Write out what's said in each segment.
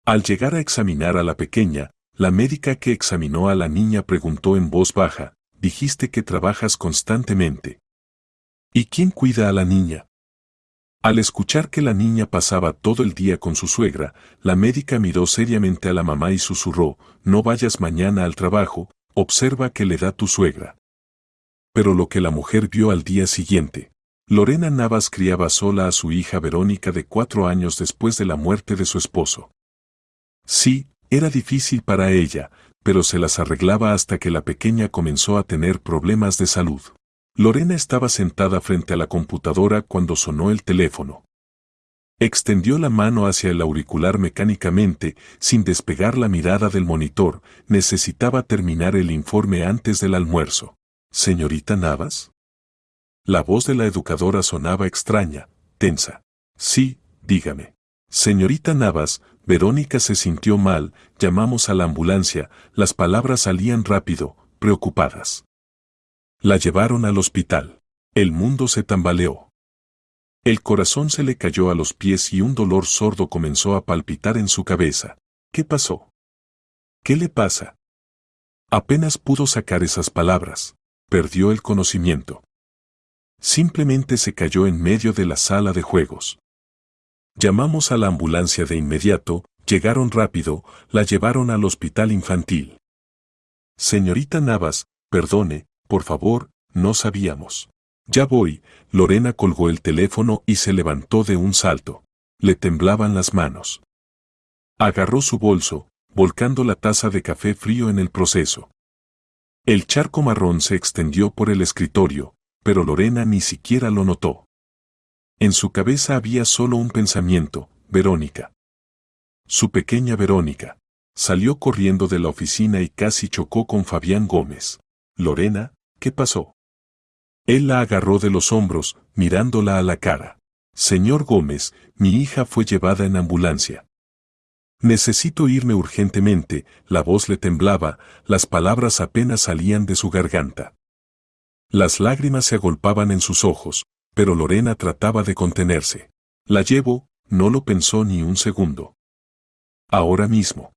Al llegar a examinar a la pequeña, la médica que examinó a la niña preguntó en voz baja, dijiste que trabajas constantemente. ¿Y quién cuida a la niña? Al escuchar que la niña pasaba todo el día con su suegra, la médica miró seriamente a la mamá y susurró, no vayas mañana al trabajo, observa qué le da tu suegra. Pero lo que la mujer vio al día siguiente. Lorena Navas criaba sola a su hija Verónica de 4 años después de la muerte de su esposo. Sí, era difícil para ella, pero se las arreglaba hasta que la pequeña comenzó a tener problemas de salud. Lorena estaba sentada frente a la computadora cuando sonó el teléfono. Extendió la mano hacia el auricular mecánicamente, sin despegar la mirada del monitor, necesitaba terminar el informe antes del almuerzo. ¿Señorita Navas? La voz de la educadora sonaba extraña, tensa. Sí, dígame. Señorita Navas, Verónica se sintió mal, llamamos a la ambulancia, las palabras salían rápido, preocupadas. La llevaron al hospital. El mundo se tambaleó. El corazón se le cayó a los pies y un dolor sordo comenzó a palpitar en su cabeza. ¿Qué pasó? ¿Qué le pasa? Apenas pudo sacar esas palabras. Perdió el conocimiento. Simplemente se cayó en medio de la sala de juegos. Llamamos a la ambulancia de inmediato, llegaron rápido, la llevaron al hospital infantil. Señorita Navas, perdone, por favor, no sabíamos. Ya voy, Lorena colgó el teléfono y se levantó de un salto. Le temblaban las manos. Agarró su bolso, volcando la taza de café frío en el proceso. El charco marrón se extendió por el escritorio, pero Lorena ni siquiera lo notó. En su cabeza había solo un pensamiento, Verónica. Su pequeña Verónica. Salió corriendo de la oficina y casi chocó con Fabián Gómez. Lorena, ¿qué pasó? Él la agarró de los hombros, mirándola a la cara. Señor Gómez, mi hija fue llevada en ambulancia. Necesito irme urgentemente, la voz le temblaba, las palabras apenas salían de su garganta. Las lágrimas se agolpaban en sus ojos, pero Lorena trataba de contenerse. La llevo, no lo pensó ni un segundo. Ahora mismo.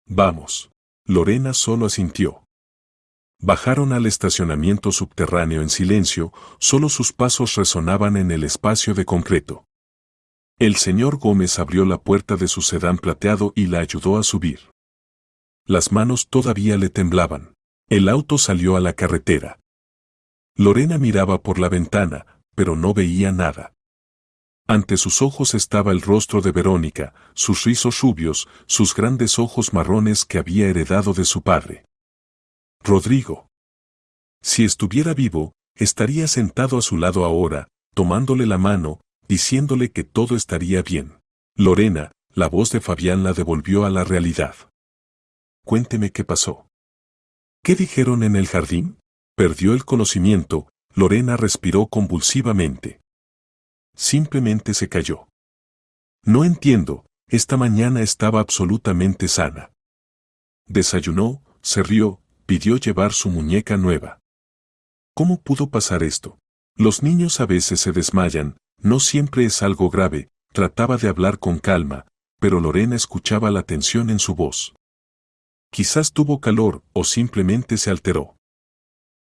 Vamos. Lorena solo asintió. Bajaron al estacionamiento subterráneo en silencio, solo sus pasos resonaban en el espacio de concreto. El señor Gómez abrió la puerta de su sedán plateado y la ayudó a subir. Las manos todavía le temblaban. El auto salió a la carretera. Lorena miraba por la ventana, pero no veía nada. Ante sus ojos estaba el rostro de Verónica, sus rizos rubios, sus grandes ojos marrones que había heredado de su padre. Rodrigo. Si estuviera vivo, estaría sentado a su lado ahora, tomándole la mano, diciéndole que todo estaría bien. Lorena, la voz de Fabián la devolvió a la realidad. Cuénteme qué pasó. ¿Qué dijeron en el jardín? Perdió el conocimiento, Lorena respiró convulsivamente. Simplemente se cayó. No entiendo, esta mañana estaba absolutamente sana. Desayunó, se rió, pidió llevar su muñeca nueva. ¿Cómo pudo pasar esto? Los niños a veces se desmayan, no siempre es algo grave, trataba de hablar con calma, pero Lorena escuchaba la tensión en su voz. Quizás tuvo calor o simplemente se alteró.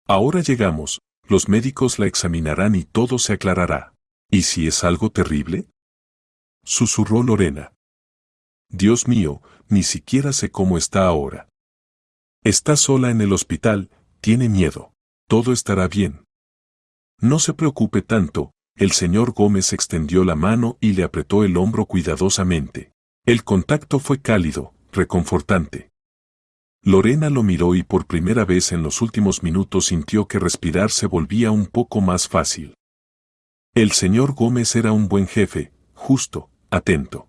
Ahora llegamos, los médicos la examinarán y todo se aclarará. ¿Y si es algo terrible? Susurró Lorena. Dios mío, ni siquiera sé cómo está ahora. Está sola en el hospital, tiene miedo. Todo estará bien. No se preocupe tanto, el señor Gómez extendió la mano y le apretó el hombro cuidadosamente. El contacto fue cálido, reconfortante. Lorena lo miró y por primera vez en los últimos minutos sintió que respirar se volvía un poco más fácil. El señor Gómez era un buen jefe, justo, atento.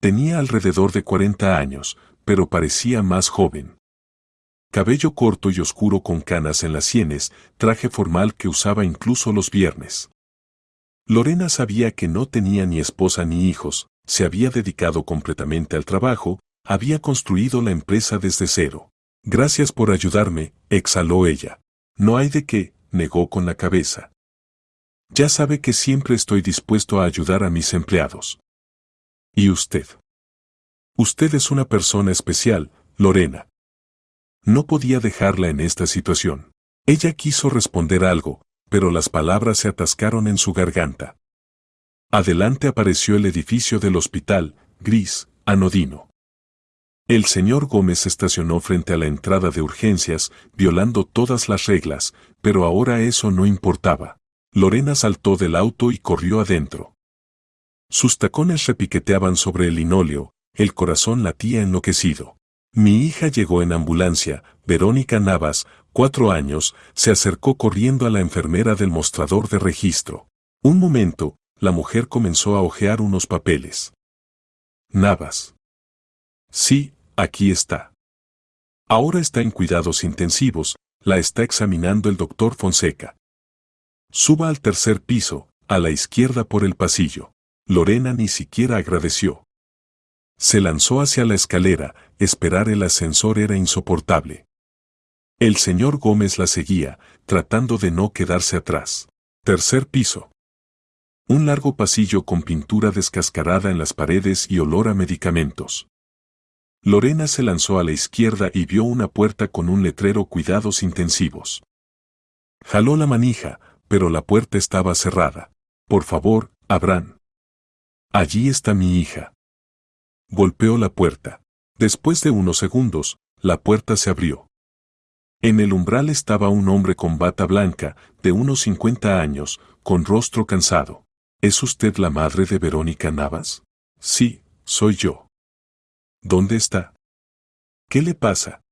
Tenía alrededor de 40 años, pero parecía más joven. Cabello corto y oscuro con canas en las sienes, traje formal que usaba incluso los viernes. Lorena sabía que no tenía ni esposa ni hijos, se había dedicado completamente al trabajo, había construido la empresa desde cero. Gracias por ayudarme, exhaló ella. No hay de qué, negó con la cabeza. Ya sabe que siempre estoy dispuesto a ayudar a mis empleados. ¿Y usted? Usted es una persona especial, Lorena. No podía dejarla en esta situación. Ella quiso responder algo, pero las palabras se atascaron en su garganta. Adelante apareció el edificio del hospital, gris, anodino. El señor Gómez estacionó frente a la entrada de urgencias, violando todas las reglas, pero ahora eso no importaba. Lorena saltó del auto y corrió adentro. Sus tacones repiqueteaban sobre el linóleo, el corazón latía enloquecido. Mi hija llegó en ambulancia. Verónica Navas, 4 años, se acercó corriendo a la enfermera del mostrador de registro. Un momento, la mujer comenzó a hojear unos papeles. Navas. Sí, aquí está. Ahora está en cuidados intensivos, la está examinando el doctor Fonseca. Suba al tercer piso, a la izquierda por el pasillo. Lorena ni siquiera agradeció. Se lanzó hacia la escalera. Esperar el ascensor era insoportable. El señor Gómez la seguía, tratando de no quedarse atrás. Tercer piso. Un largo pasillo con pintura descascarada en las paredes y olor a medicamentos. Lorena se lanzó a la izquierda y vio una puerta con un letrero Cuidados intensivos. Jaló la manija, pero la puerta estaba cerrada. Por favor, abran. Allí está mi hija. Golpeó la puerta. Después de unos segundos, la puerta se abrió. En el umbral estaba un hombre con bata blanca, de unos 50 años, con rostro cansado. ¿Es usted la madre de Verónica Navas? Sí, soy yo. ¿Dónde está? ¿Qué le pasa?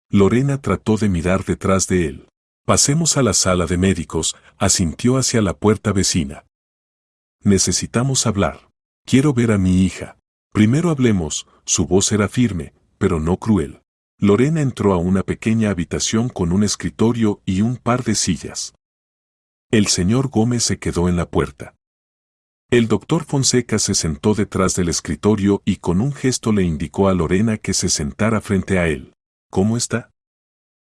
Lorena trató de mirar detrás de él. Pasemos a la sala de médicos, asintió hacia la puerta vecina. Necesitamos hablar. Quiero ver a mi hija. Primero hablemos. Su voz era firme, pero no cruel. Lorena entró a una pequeña habitación con un escritorio y un par de sillas. El señor Gómez se quedó en la puerta. El doctor Fonseca se sentó detrás del escritorio y con un gesto le indicó a Lorena que se sentara frente a él. ¿Cómo está?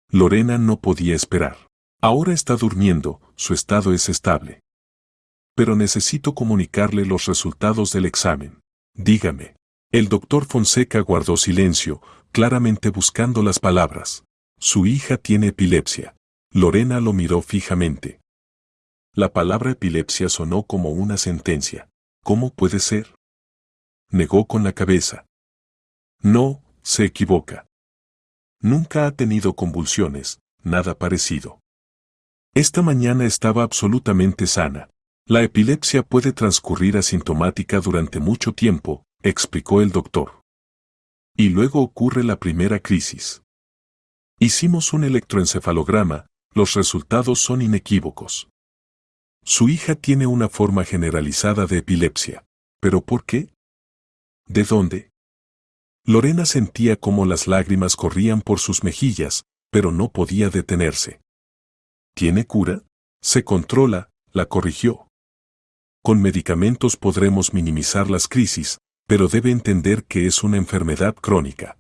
Lorena no podía esperar. Ahora está durmiendo, su estado es estable. Pero necesito comunicarle los resultados del examen. Dígame. El doctor Fonseca guardó silencio, claramente buscando las palabras. Su hija tiene epilepsia. Lorena lo miró fijamente. La palabra epilepsia sonó como una sentencia. ¿Cómo puede ser? Negó con la cabeza. No, se equivoca. Nunca ha tenido convulsiones, nada parecido. Esta mañana estaba absolutamente sana. La epilepsia puede transcurrir asintomática durante mucho tiempo, explicó el doctor. Y luego ocurre la primera crisis. Hicimos un electroencefalograma, los resultados son inequívocos. Su hija tiene una forma generalizada de epilepsia. ¿Pero por qué? ¿De dónde? Lorena sentía cómo las lágrimas corrían por sus mejillas, pero no podía detenerse. ¿Tiene cura? Se controla, la corrigió. Con medicamentos podremos minimizar las crisis, pero debe entender que es una enfermedad crónica.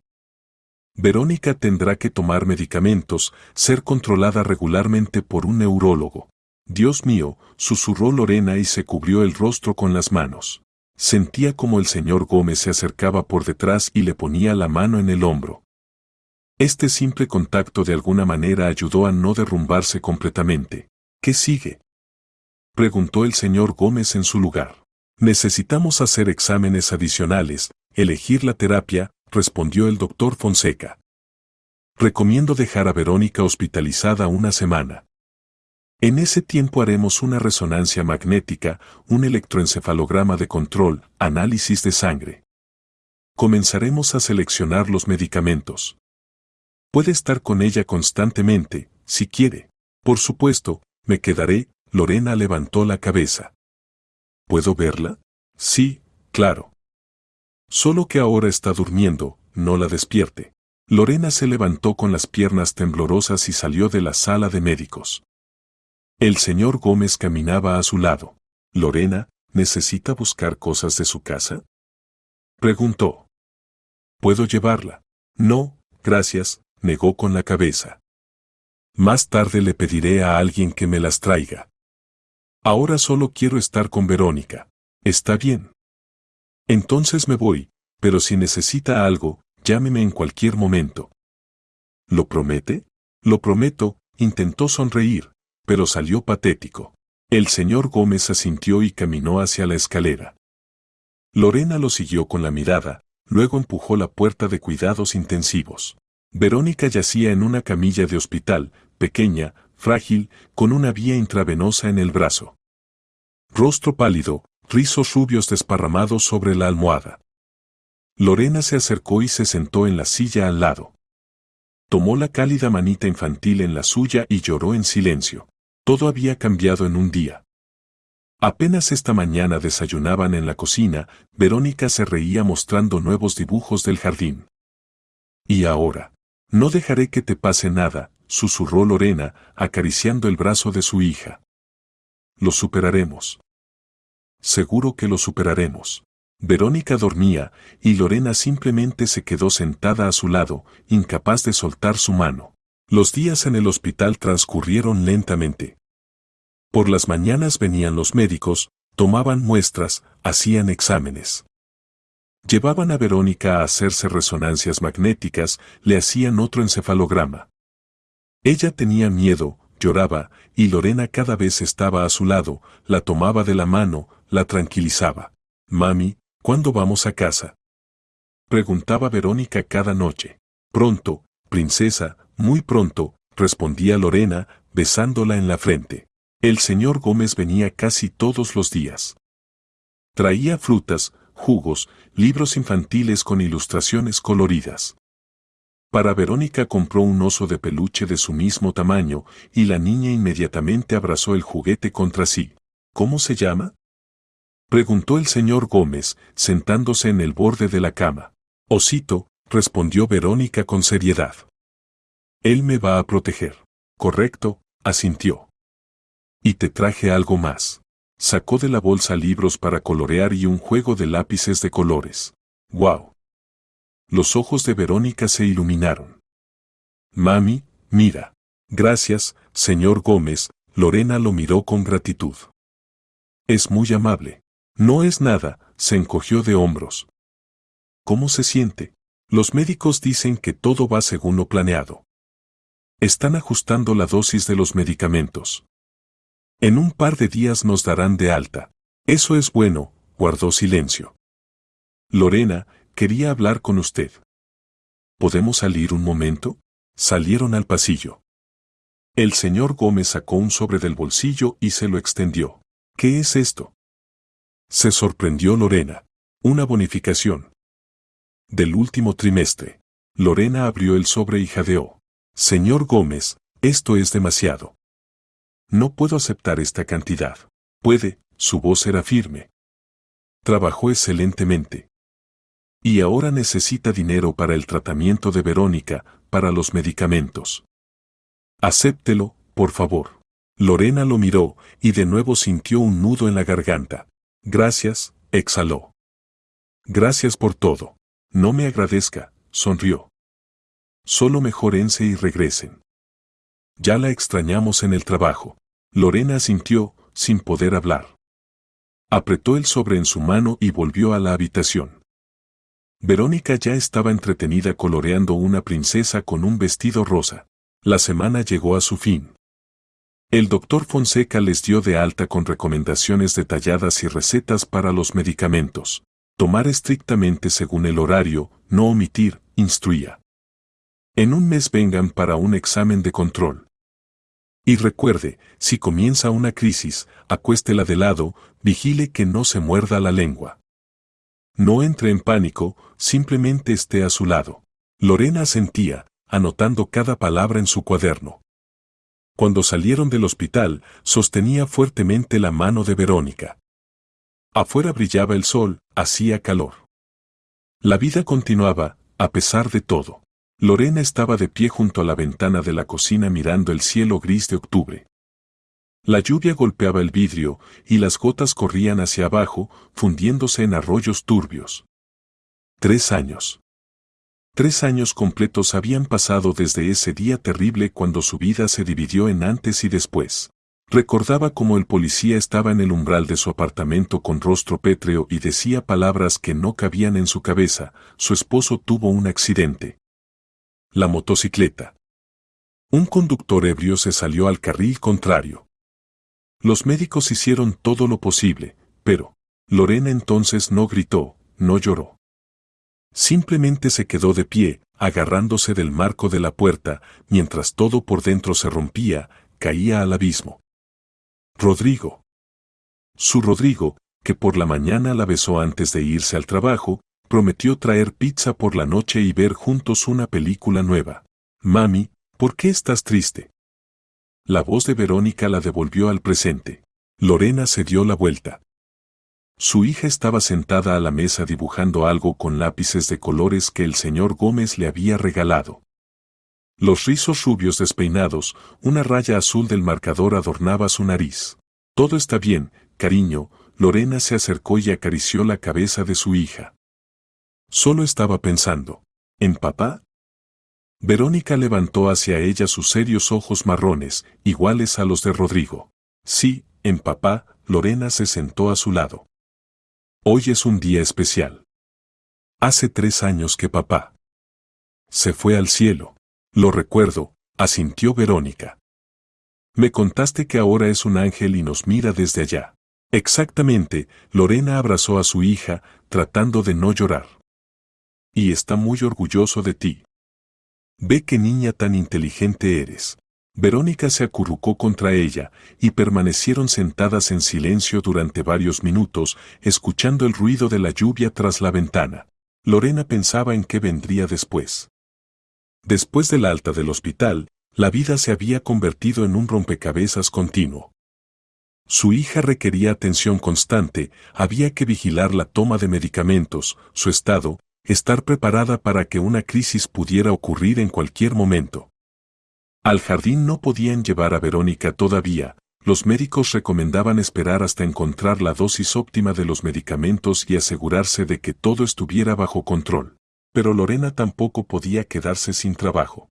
Verónica tendrá que tomar medicamentos, ser controlada regularmente por un neurólogo. Dios mío, susurró Lorena y se cubrió el rostro con las manos. Sentía como el señor Gómez se acercaba por detrás y le ponía la mano en el hombro. Este simple contacto de alguna manera ayudó a no derrumbarse completamente. ¿Qué sigue? Preguntó el señor Gómez en su lugar. Necesitamos hacer exámenes adicionales, elegir la terapia, respondió el doctor Fonseca. Recomiendo dejar a Verónica hospitalizada una semana. En ese tiempo haremos una resonancia magnética, un electroencefalograma de control, análisis de sangre. Comenzaremos a seleccionar los medicamentos. Puede estar con ella constantemente, si quiere. Por supuesto, me quedaré. Lorena levantó la cabeza. ¿Puedo verla? Sí, claro. Solo que ahora está durmiendo, no la despierte. Lorena se levantó con las piernas temblorosas y salió de la sala de médicos. El señor Gómez caminaba a su lado. Lorena, ¿necesita buscar cosas de su casa? Preguntó. ¿Puedo llevarla? No, gracias, negó con la cabeza. Más tarde le pediré a alguien que me las traiga. Ahora solo quiero estar con Verónica. ¿Está bien? Entonces me voy. pero si necesita algo, llámeme en cualquier momento. ¿Lo promete? Lo prometo, intentó sonreír, pero salió patético. El señor Gómez asintió y caminó hacia la escalera. Lorena lo siguió con la mirada, luego empujó la puerta de cuidados intensivos. Verónica yacía en una camilla de hospital, pequeña, frágil, con una vía intravenosa en el brazo. Rostro pálido, rizos rubios desparramados sobre la almohada. Lorena se acercó y se sentó en la silla al lado. Tomó la cálida manita infantil en la suya y lloró en silencio. Todo había cambiado en un día. Apenas esta mañana desayunaban en la cocina, Verónica se reía mostrando nuevos dibujos del jardín. Y ahora, no dejaré que te pase nada, susurró Lorena, acariciando el brazo de su hija. Lo superaremos. Seguro que lo superaremos. Verónica dormía, y Lorena simplemente se quedó sentada a su lado, incapaz de soltar su mano. Los días en el hospital transcurrieron lentamente. Por las mañanas venían los médicos, tomaban muestras, hacían exámenes. Llevaban a Verónica a hacerse resonancias magnéticas, le hacían otro encefalograma. Ella tenía miedo, lloraba, y Lorena cada vez estaba a su lado, la tomaba de la mano, la tranquilizaba. Mami, ¿cuándo vamos a casa? Preguntaba Verónica cada noche. Pronto, princesa, muy pronto, respondía Lorena, besándola en la frente. El señor Gómez venía casi todos los días. Traía frutas, jugos, libros infantiles con ilustraciones coloridas. Para Verónica compró un oso de peluche de su mismo tamaño, y la niña inmediatamente abrazó el juguete contra sí. ¿Cómo se llama? Preguntó el señor Gómez, sentándose en el borde de la cama. Osito, respondió Verónica con seriedad. Él me va a proteger. Correcto, asintió. Y te traje algo más. Sacó de la bolsa libros para colorear y un juego de lápices de colores. ¡Guau! Los ojos de Verónica se iluminaron. Mami, mira. Gracias, señor Gómez, Lorena lo miró con gratitud. Es muy amable. No es nada, se encogió de hombros. ¿Cómo se siente? Los médicos dicen que todo va según lo planeado. Están ajustando la dosis de los medicamentos. En un par de días nos darán de alta. Eso es bueno, guardó silencio. Lorena, quería hablar con usted. ¿Podemos salir un momento? Salieron al pasillo. El señor Gómez sacó un sobre del bolsillo y se lo extendió. ¿Qué es esto? Se sorprendió Lorena. Una bonificación. Del último trimestre. Lorena abrió el sobre y jadeó. Señor Gómez, esto es demasiado. No puedo aceptar esta cantidad. Puede, su voz era firme. Trabajó excelentemente. Y ahora necesita dinero para el tratamiento de Verónica, para los medicamentos. Acéptelo, por favor. Lorena lo miró, y de nuevo sintió un nudo en la garganta. Gracias, exhaló. Gracias por todo. No me agradezca, sonrió. Solo mejórense y regresen. Ya la extrañamos en el trabajo. Lorena asintió, sin poder hablar. Apretó el sobre en su mano y volvió a la habitación. Verónica ya estaba entretenida coloreando una princesa con un vestido rosa. La semana llegó a su fin. El doctor Fonseca les dio de alta con recomendaciones detalladas y recetas para los medicamentos. Tomar estrictamente según el horario, no omitir, instruía. En un mes vengan para un examen de control. Y recuerde, si comienza una crisis, acuéstela de lado, vigile que no se muerda la lengua. No entre en pánico, simplemente esté a su lado. Lorena asentía, anotando cada palabra en su cuaderno. Cuando salieron del hospital, sostenía fuertemente la mano de Verónica. Afuera brillaba el sol, hacía calor. La vida continuaba, a pesar de todo. Lorena estaba de pie junto a la ventana de la cocina mirando el cielo gris de octubre. La lluvia golpeaba el vidrio, y las gotas corrían hacia abajo, fundiéndose en arroyos turbios. 3 años. 3 años completos habían pasado desde ese día terrible cuando su vida se dividió en antes y después. Recordaba cómo el policía estaba en el umbral de su apartamento con rostro pétreo y decía palabras que no cabían en su cabeza. Su esposo tuvo un accidente. La motocicleta. Un conductor ebrio se salió al carril contrario. Los médicos hicieron todo lo posible, pero Lorena entonces no gritó, no lloró. Simplemente se quedó de pie, agarrándose del marco de la puerta, mientras todo por dentro se rompía, caía al abismo. Rodrigo. Su Rodrigo, que por la mañana la besó antes de irse al trabajo, prometió traer pizza por la noche y ver juntos una película nueva. Mami, ¿por qué estás triste? La voz de Verónica la devolvió al presente. Lorena se dio la vuelta. Su hija estaba sentada a la mesa dibujando algo con lápices de colores que el señor Gómez le había regalado. Los rizos rubios despeinados, una raya azul del marcador adornaba su nariz. Todo está bien, cariño. Lorena se acercó y acarició la cabeza de su hija. Solo estaba pensando. ¿En papá? Verónica levantó hacia ella sus serios ojos marrones, iguales a los de Rodrigo. Sí, en papá. Lorena se sentó a su lado. Hoy es un día especial. Hace 3 años que papá se fue al cielo. Lo recuerdo, asintió Verónica. Me contaste que ahora es un ángel y nos mira desde allá. Exactamente. Lorena abrazó a su hija, tratando de no llorar. Y está muy orgulloso de ti. Ve qué niña tan inteligente eres. Verónica se acurrucó contra ella, y permanecieron sentadas en silencio durante varios minutos, escuchando el ruido de la lluvia tras la ventana. Lorena pensaba en qué vendría después. Después del alta del hospital, la vida se había convertido en un rompecabezas continuo. Su hija requería atención constante, había que vigilar la toma de medicamentos, su estado, estar preparada para que una crisis pudiera ocurrir en cualquier momento. Al jardín no podían llevar a Verónica todavía, los médicos recomendaban esperar hasta encontrar la dosis óptima de los medicamentos y asegurarse de que todo estuviera bajo control. Pero Lorena tampoco podía quedarse sin trabajo.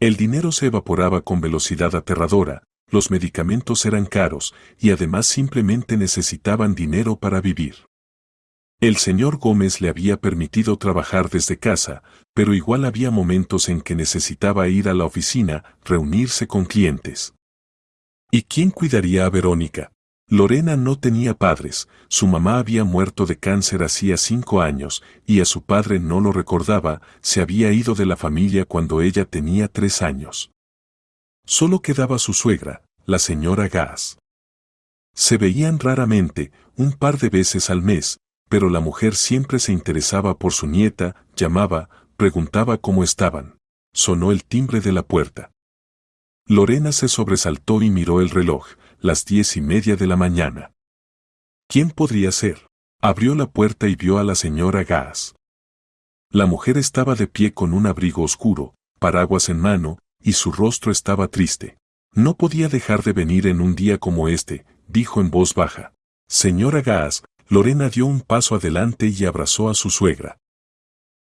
El dinero se evaporaba con velocidad aterradora, los medicamentos eran caros y además simplemente necesitaban dinero para vivir. El señor Gómez le había permitido trabajar desde casa, pero igual había momentos en que necesitaba ir a la oficina, reunirse con clientes. ¿Y quién cuidaría a Verónica? Lorena no tenía padres, su mamá había muerto de cáncer hacía 5 años, y a su padre no lo recordaba, se había ido de la familia cuando ella tenía 3 años. Solo quedaba su suegra, la señora Gaas. Se veían raramente, un par de veces al mes, pero la mujer siempre se interesaba por su nieta, llamaba, preguntaba cómo estaban. Sonó el timbre de la puerta. Lorena se sobresaltó y miró el reloj, las 10:30 de la mañana. ¿Quién podría ser? Abrió la puerta y vio a la señora Gaas. La mujer estaba de pie con un abrigo oscuro, paraguas en mano, y su rostro estaba triste. No podía dejar de venir en un día como este, dijo en voz baja. Señora Gaas. Lorena dio un paso adelante y abrazó a su suegra.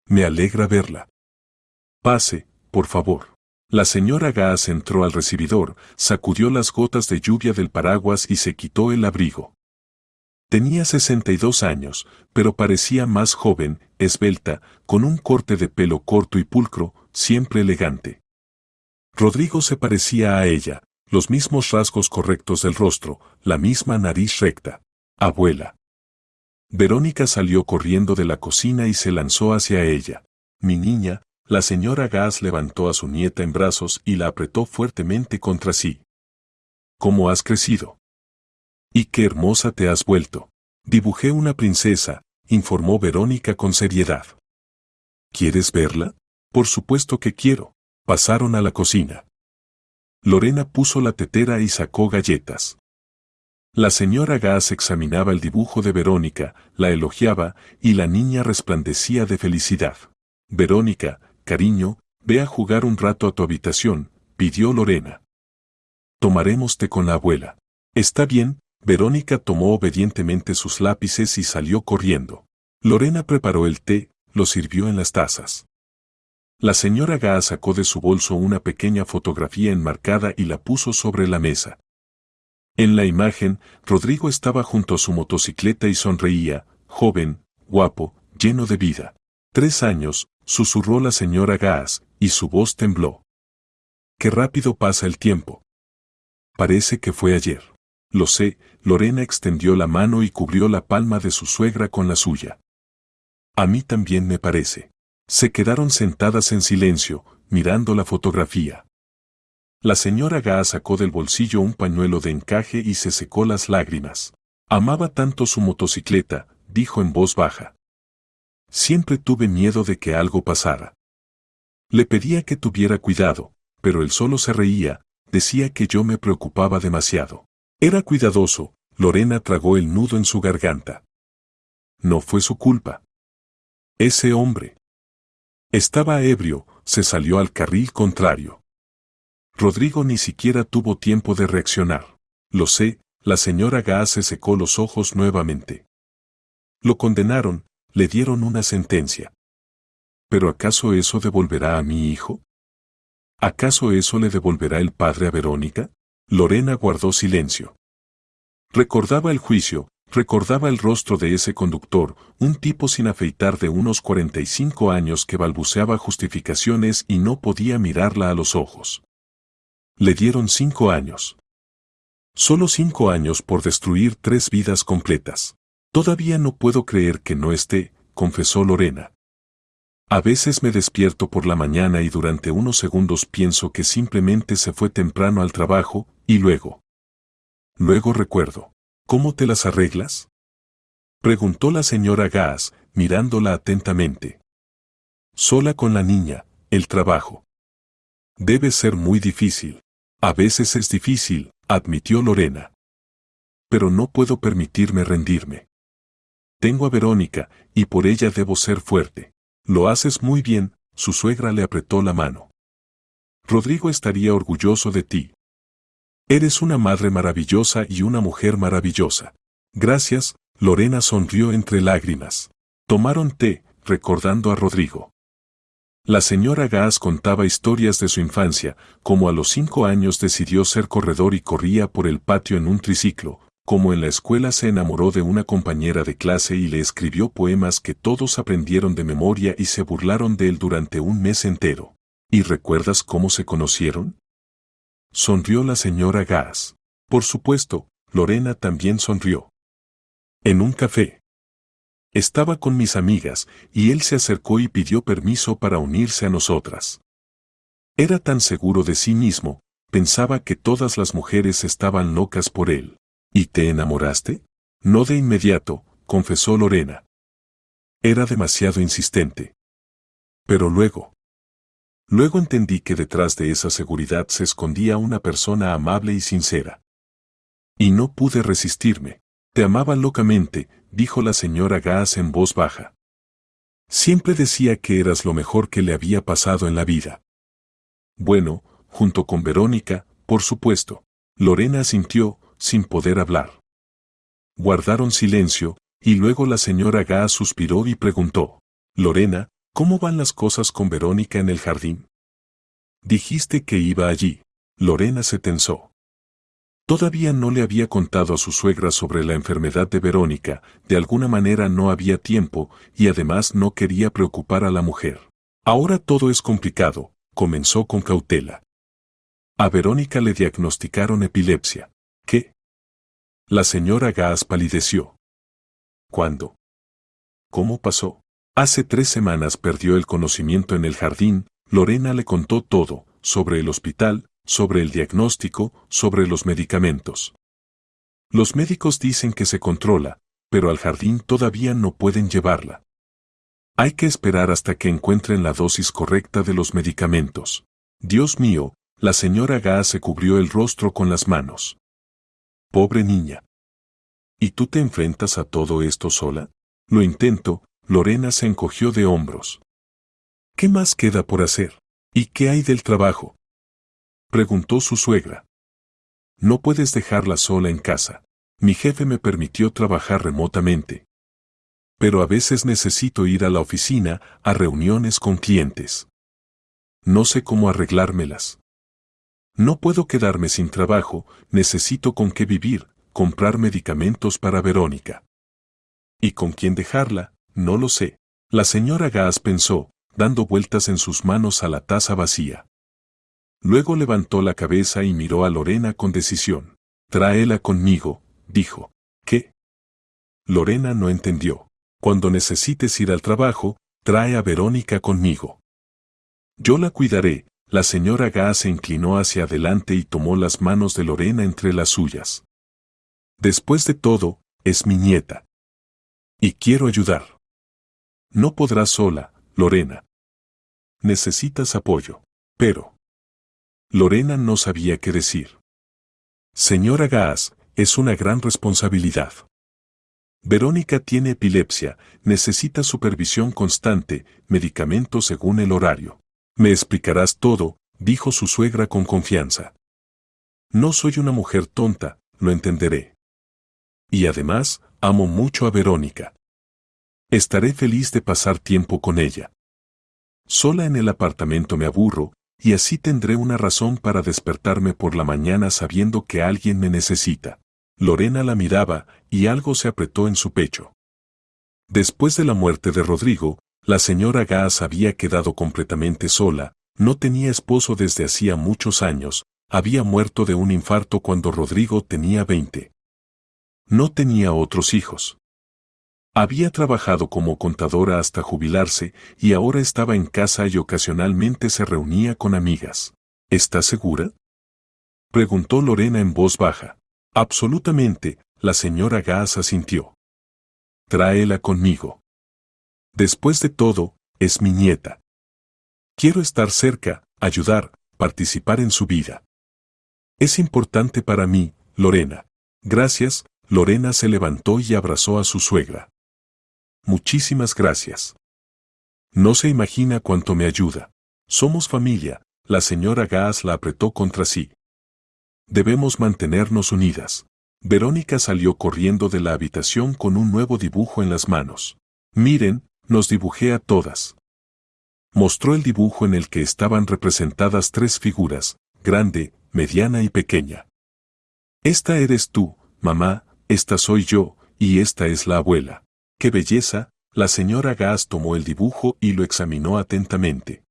Me alegra verla. Pase, por favor. La señora Gaas entró al recibidor, sacudió las gotas de lluvia del paraguas y se quitó el abrigo. Tenía 62 años, pero parecía más joven, esbelta, con un corte de pelo corto y pulcro, siempre elegante. Rodrigo se parecía a ella, los mismos rasgos correctos del rostro, la misma nariz recta. Abuela. Verónica salió corriendo de la cocina y se lanzó hacia ella. Mi niña. La señora Gaas levantó a su nieta en brazos y la apretó fuertemente contra sí. ¿Cómo has crecido? Y qué hermosa te has vuelto. Dibujé una princesa, informó Verónica con seriedad. ¿Quieres verla? Por supuesto que quiero. Pasaron a la cocina. Lorena puso la tetera y sacó galletas. La señora Gaas examinaba el dibujo de Verónica, la elogiaba, y la niña resplandecía de felicidad. Verónica, cariño, ve a jugar un rato a tu habitación, pidió Lorena. Tomaremos té con la abuela. Está bien. Verónica tomó obedientemente sus lápices y salió corriendo. Lorena preparó el té, lo sirvió en las tazas. La señora Gaas sacó de su bolso una pequeña fotografía enmarcada y la puso sobre la mesa. En la imagen, Rodrigo estaba junto a su motocicleta y sonreía, joven, guapo, lleno de vida. 3 años, susurró la señora Gaas, y su voz tembló. Qué rápido pasa el tiempo. Parece que fue ayer. Lo sé, Lorena extendió la mano y cubrió la palma de su suegra con la suya. A mí también me parece. Se quedaron sentadas en silencio, mirando la fotografía. La señora Gaas sacó del bolsillo un pañuelo de encaje y se secó las lágrimas. Amaba tanto su motocicleta, dijo en voz baja. Siempre tuve miedo de que algo pasara. Le pedía que tuviera cuidado, pero él solo se reía, decía que yo me preocupaba demasiado. Era cuidadoso, Lorena tragó el nudo en su garganta. No fue su culpa. Ese hombre. Estaba ebrio, se salió al carril contrario. Rodrigo ni siquiera tuvo tiempo de reaccionar. Lo sé, la señora Gaas se secó los ojos nuevamente. Lo condenaron, le dieron una sentencia. ¿Pero acaso eso devolverá a mi hijo? ¿Acaso eso le devolverá el padre a Verónica? Lorena guardó silencio. Recordaba el juicio, recordaba el rostro de ese conductor, un tipo sin afeitar de unos 45 años que balbuceaba justificaciones y no podía mirarla a los ojos. Le dieron 5 años. Solo 5 años por destruir 3 vidas completas. Todavía no puedo creer que no esté, confesó Lorena. A veces me despierto por la mañana y durante unos segundos pienso que simplemente se fue temprano al trabajo, y luego recuerdo. ¿Cómo te las arreglas? Preguntó la señora Gaas, mirándola atentamente. Sola con la niña, el trabajo. Debe ser muy difícil. A veces es difícil, admitió Lorena. Pero no puedo permitirme rendirme. Tengo a Verónica, y por ella debo ser fuerte. Lo haces muy bien, su suegra le apretó la mano. Rodrigo estaría orgulloso de ti. Eres una madre maravillosa y una mujer maravillosa. Gracias, Lorena sonrió entre lágrimas. Tomaron té, recordando a Rodrigo. La señora Gaas contaba historias de su infancia, como a los 5 años decidió ser corredor y corría por el patio en un triciclo, como en la escuela se enamoró de una compañera de clase y le escribió poemas que todos aprendieron de memoria y se burlaron de él durante un mes entero. ¿Y recuerdas cómo se conocieron? Sonrió la señora Gaas. Por supuesto, Lorena también sonrió. En un café. Estaba con mis amigas, y él se acercó y pidió permiso para unirse a nosotras. Era tan seguro de sí mismo, pensaba que todas las mujeres estaban locas por él. ¿Y te enamoraste? No de inmediato, confesó Lorena. Era demasiado insistente. Pero luego entendí que detrás de esa seguridad se escondía una persona amable y sincera. Y no pude resistirme. Te amaba locamente, dijo la señora Gaas en voz baja. Siempre decía que eras lo mejor que le había pasado en la vida. Bueno, junto con Verónica, por supuesto. Lorena asintió, sin poder hablar. Guardaron silencio, y luego la señora Gaas suspiró y preguntó. Lorena, ¿cómo van las cosas con Verónica en el jardín? Dijiste que iba allí. Lorena se tensó. Todavía no le había contado a su suegra sobre la enfermedad de Verónica, de alguna manera no había tiempo, y además no quería preocupar a la mujer. Ahora todo es complicado, comenzó con cautela. A Verónica le diagnosticaron epilepsia. ¿Qué? La señora Gaas palideció. ¿Cuándo? ¿Cómo pasó? Hace 3 semanas perdió el conocimiento en el jardín. Lorena le contó todo, sobre el hospital, sobre el diagnóstico, sobre los medicamentos. Los médicos dicen que se controla, pero al jardín todavía no pueden llevarla. Hay que esperar hasta que encuentren la dosis correcta de los medicamentos. Dios mío, la señora Gaas se cubrió el rostro con las manos. Pobre niña. ¿Y tú te enfrentas a todo esto sola? Lo intento, Lorena se encogió de hombros. ¿Qué más queda por hacer? ¿Y qué hay del trabajo? Preguntó su suegra. No puedes dejarla sola en casa. Mi jefe me permitió trabajar remotamente. Pero a veces necesito ir a la oficina, a reuniones con clientes. No sé cómo arreglármelas. No puedo quedarme sin trabajo, necesito con qué vivir, comprar medicamentos para Verónica. ¿Y con quién dejarla? No lo sé. La señora Gaas pensó, dando vueltas en sus manos a la taza vacía. Luego levantó la cabeza y miró a Lorena con decisión. Tráela conmigo, dijo. ¿Qué? Lorena no entendió. Cuando necesites ir al trabajo, trae a Verónica conmigo. Yo la cuidaré. La señora Gaas se inclinó hacia adelante y tomó las manos de Lorena entre las suyas. Después de todo, es mi nieta. Y quiero ayudar. No podrás sola, Lorena. Necesitas apoyo. Pero... Lorena no sabía qué decir. Señora Gaas, es una gran responsabilidad. Verónica tiene epilepsia, necesita supervisión constante, medicamentos según el horario. Me explicarás todo, dijo su suegra con confianza. No soy una mujer tonta, lo entenderé. Y además, amo mucho a Verónica. Estaré feliz de pasar tiempo con ella. Sola en el apartamento me aburro, y así tendré una razón para despertarme por la mañana sabiendo que alguien me necesita. Lorena la miraba, y algo se apretó en su pecho. Después de la muerte de Rodrigo, la señora Gaas había quedado completamente sola, no tenía esposo desde hacía muchos años, había muerto de un infarto cuando Rodrigo tenía 20. No tenía otros hijos. Había trabajado como contadora hasta jubilarse y ahora estaba en casa y ocasionalmente se reunía con amigas. ¿Estás segura?, preguntó Lorena en voz baja. Absolutamente, la señora Gaas asintió. Tráela conmigo. Después de todo, es mi nieta. Quiero estar cerca, ayudar, participar en su vida. Es importante para mí, Lorena. Gracias. Lorena se levantó y abrazó a su suegra. Muchísimas gracias. No se imagina cuánto me ayuda. Somos familia. La señora Gaas la apretó contra sí. Debemos mantenernos unidas. Verónica salió corriendo de la habitación con un nuevo dibujo en las manos. Miren, nos dibujé a todas. Mostró el dibujo en el que estaban representadas 3 figuras, grande, mediana y pequeña. Esta eres tú, mamá, esta soy yo, y esta es la abuela. ¡Qué belleza! La señora Gaas tomó el dibujo y lo examinó atentamente.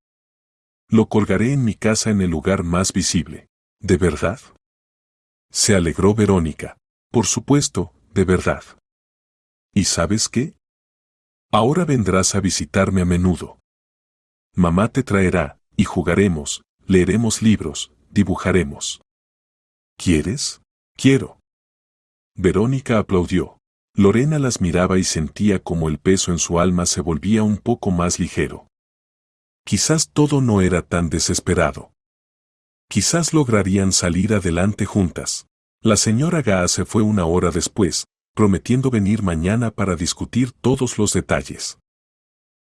Lo colgaré en mi casa en el lugar más visible. ¿De verdad? Se alegró Verónica. Por supuesto, de verdad. ¿Y sabes qué? Ahora vendrás a visitarme a menudo. Mamá te traerá, y jugaremos, leeremos libros, dibujaremos. ¿Quieres? Quiero. Verónica aplaudió. Lorena las miraba y sentía como el peso en su alma se volvía un poco más ligero. Quizás todo no era tan desesperado. Quizás lograrían salir adelante juntas. La señora Gaas se fue una hora después, prometiendo venir mañana para discutir todos los detalles.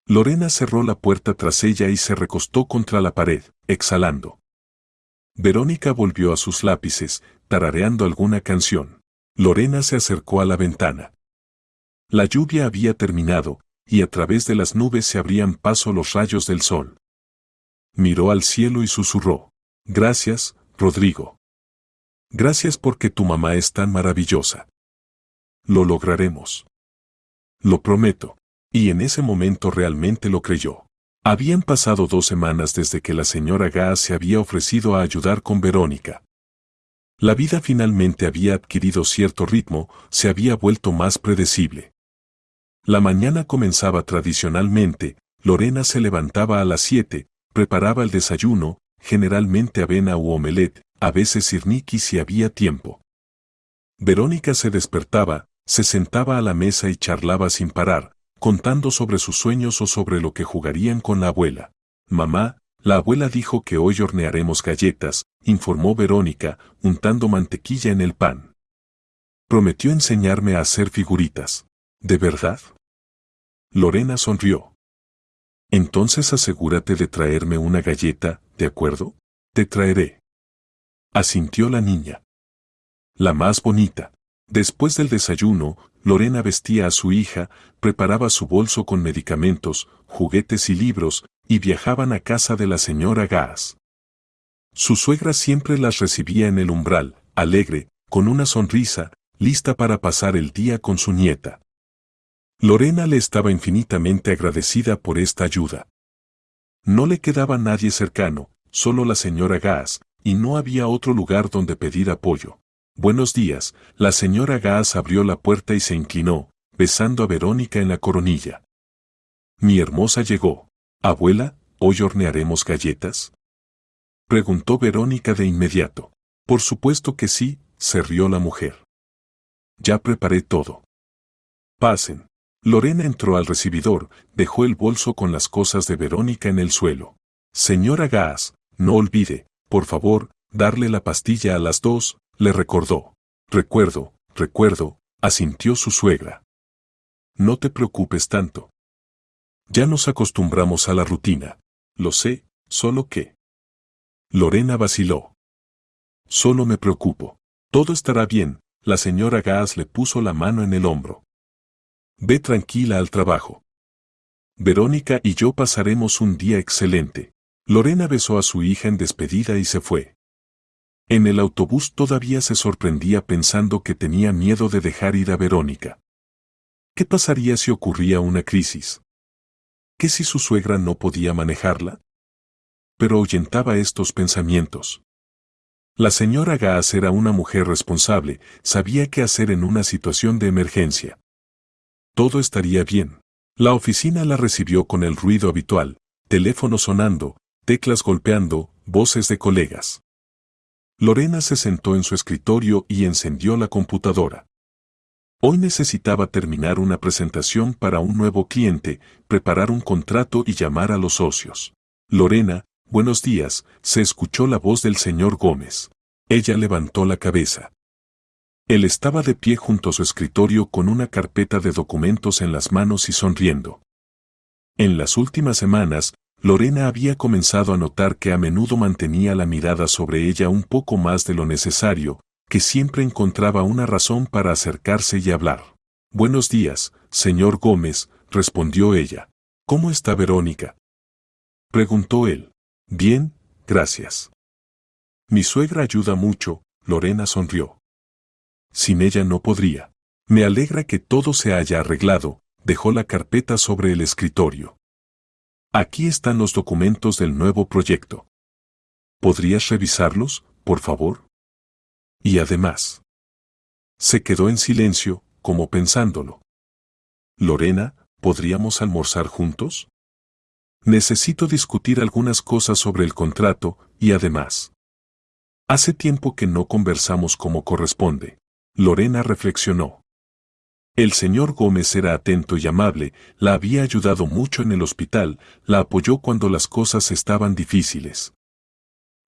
Lorena cerró la puerta tras ella y se recostó contra la pared, exhalando. Verónica volvió a sus lápices, tarareando alguna canción. Lorena se acercó a la ventana. La lluvia había terminado, y a través de las nubes se abrían paso los rayos del sol. Miró al cielo y susurró. Gracias, Rodrigo. Gracias porque tu mamá es tan maravillosa. Lo lograremos. Lo prometo. Y en ese momento realmente lo creyó. Habían pasado 2 semanas desde que la señora Gaas se había ofrecido a ayudar con Verónica. La vida finalmente había adquirido cierto ritmo, se había vuelto más predecible. La mañana comenzaba tradicionalmente, Lorena se levantaba a las 7, preparaba el desayuno, generalmente avena u omelette, a veces sirniki si había tiempo. Verónica se despertaba, se sentaba a la mesa y charlaba sin parar, contando sobre sus sueños o sobre lo que jugarían con la abuela. Mamá, la abuela dijo que hoy hornearemos galletas, informó Verónica, untando mantequilla en el pan. Prometió enseñarme a hacer figuritas. ¿De verdad? Lorena sonrió. Entonces asegúrate de traerme una galleta, ¿de acuerdo? Te traeré. Asintió la niña. La más bonita. Después del desayuno, Lorena vestía a su hija, preparaba su bolso con medicamentos, juguetes y libros, y viajaban a casa de la señora Gaas. Su suegra siempre las recibía en el umbral, alegre, con una sonrisa, lista para pasar el día con su nieta. Lorena le estaba infinitamente agradecida por esta ayuda. No le quedaba nadie cercano, solo la señora Gaas, y no había otro lugar donde pedir apoyo. Buenos días, la señora Gaas abrió la puerta y se inclinó, besando a Verónica en la coronilla. Mi hermosa llegó. Abuela, ¿hoy hornearemos galletas? Preguntó Verónica de inmediato. Por supuesto que sí, se rió la mujer. Ya preparé todo. Pasen. Lorena entró al recibidor, dejó el bolso con las cosas de Verónica en el suelo. Señora Gaas, no olvide, por favor, darle la pastilla a las 2, le recordó. Recuerdo, asintió su suegra. No te preocupes tanto. Ya nos acostumbramos a la rutina. Lo sé, solo que... Lorena vaciló. Solo me preocupo. Todo estará bien, la señora Gaas le puso la mano en el hombro. Ve tranquila al trabajo. Verónica y yo pasaremos un día excelente. Lorena besó a su hija en despedida y se fue. En el autobús todavía se sorprendía pensando que tenía miedo de dejar ir a Verónica. ¿Qué pasaría si ocurría una crisis? ¿Qué si su suegra no podía manejarla? Pero ahuyentaba estos pensamientos. La señora Gaas era una mujer responsable, sabía qué hacer en una situación de emergencia. Todo estaría bien. La oficina la recibió con el ruido habitual, teléfono sonando, teclas golpeando, voces de colegas. Lorena se sentó en su escritorio y encendió la computadora. Hoy necesitaba terminar una presentación para un nuevo cliente, preparar un contrato y llamar a los socios. Lorena, buenos días, se escuchó la voz del señor Gómez. Ella levantó la cabeza. Él estaba de pie junto a su escritorio con una carpeta de documentos en las manos y sonriendo. En las últimas semanas, Lorena había comenzado a notar que a menudo mantenía la mirada sobre ella un poco más de lo necesario, que siempre encontraba una razón para acercarse y hablar. Buenos días, señor Gómez, respondió ella. ¿Cómo está Verónica? Preguntó él. Bien, gracias. Mi suegra ayuda mucho, Lorena sonrió. Sin ella no podría. Me alegra que todo se haya arreglado, dejó la carpeta sobre el escritorio. Aquí están los documentos del nuevo proyecto. ¿Podrías revisarlos, por favor? Y además. Se quedó en silencio, como pensándolo. Lorena, ¿podríamos almorzar juntos? Necesito discutir algunas cosas sobre el contrato, y además. Hace tiempo que no conversamos como corresponde. Lorena reflexionó. El señor Gómez era atento y amable, la había ayudado mucho en el hospital, la apoyó cuando las cosas estaban difíciles.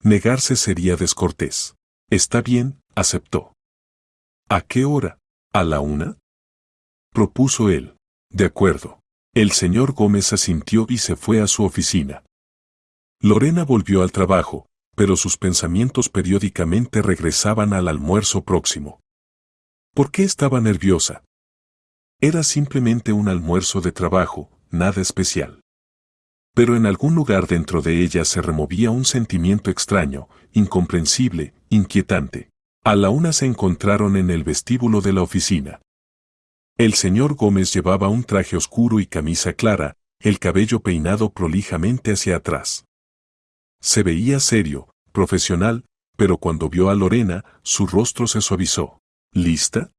Negarse sería descortés. Está bien, aceptó. ¿A qué hora? ¿A la 1? Propuso él. De acuerdo. El señor Gómez asintió y se fue a su oficina. Lorena volvió al trabajo, pero sus pensamientos periódicamente regresaban al almuerzo próximo. ¿Por qué estaba nerviosa? Era simplemente un almuerzo de trabajo, nada especial. Pero en algún lugar dentro de ella se removía un sentimiento extraño, incomprensible, inquietante. A la 1 se encontraron en el vestíbulo de la oficina. El señor Gómez llevaba un traje oscuro y camisa clara, el cabello peinado prolijamente hacia atrás. Se veía serio, profesional, pero cuando vio a Lorena, su rostro se suavizó. ¿Lista?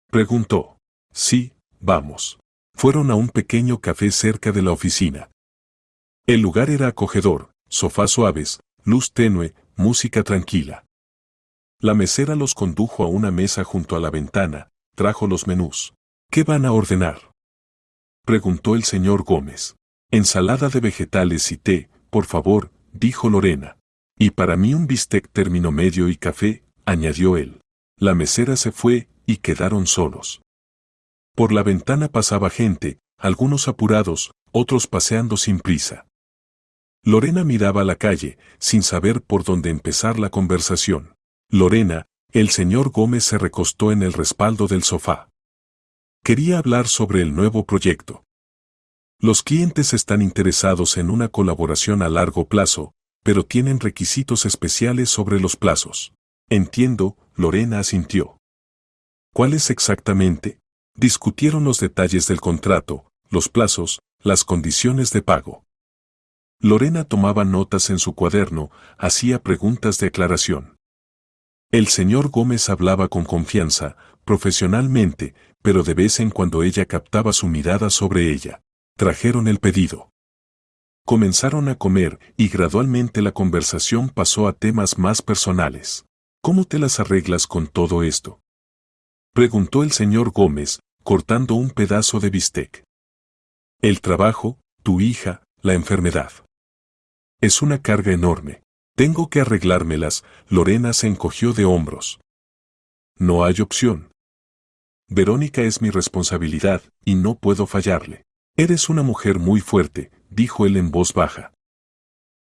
Preguntó. Sí, vamos. Fueron a un pequeño café cerca de la oficina. El lugar era acogedor, sofás suaves, luz tenue, música tranquila. La mesera los condujo a una mesa junto a la ventana, trajo los menús. ¿Qué van a ordenar? Preguntó el señor Gómez. Ensalada de vegetales y té, por favor, dijo Lorena. Y para mí un bistec término medio y café, añadió él. La mesera se fue, y quedaron solos. Por la ventana pasaba gente, algunos apurados, otros paseando sin prisa. Lorena miraba la calle, sin saber por dónde empezar la conversación. Lorena, el señor Gómez se recostó en el respaldo del sofá. Quería hablar sobre el nuevo proyecto. Los clientes están interesados en una colaboración a largo plazo, pero tienen requisitos especiales sobre los plazos. Entiendo, Lorena asintió. ¿Cuáles exactamente? Discutieron los detalles del contrato, los plazos, las condiciones de pago. Lorena tomaba notas en su cuaderno, hacía preguntas de aclaración. El señor Gómez hablaba con confianza, profesionalmente, pero de vez en cuando ella captaba su mirada sobre ella. Trajeron el pedido. Comenzaron a comer y gradualmente la conversación pasó a temas más personales. ¿Cómo te las arreglas con todo esto?, preguntó el señor Gómez, cortando un pedazo de bistec. El trabajo, tu hija, la enfermedad. Es una carga enorme. Tengo que arreglármelas. Lorena se encogió de hombros. No hay opción. Verónica es mi responsabilidad y no puedo fallarle. Eres una mujer muy fuerte, dijo él en voz baja.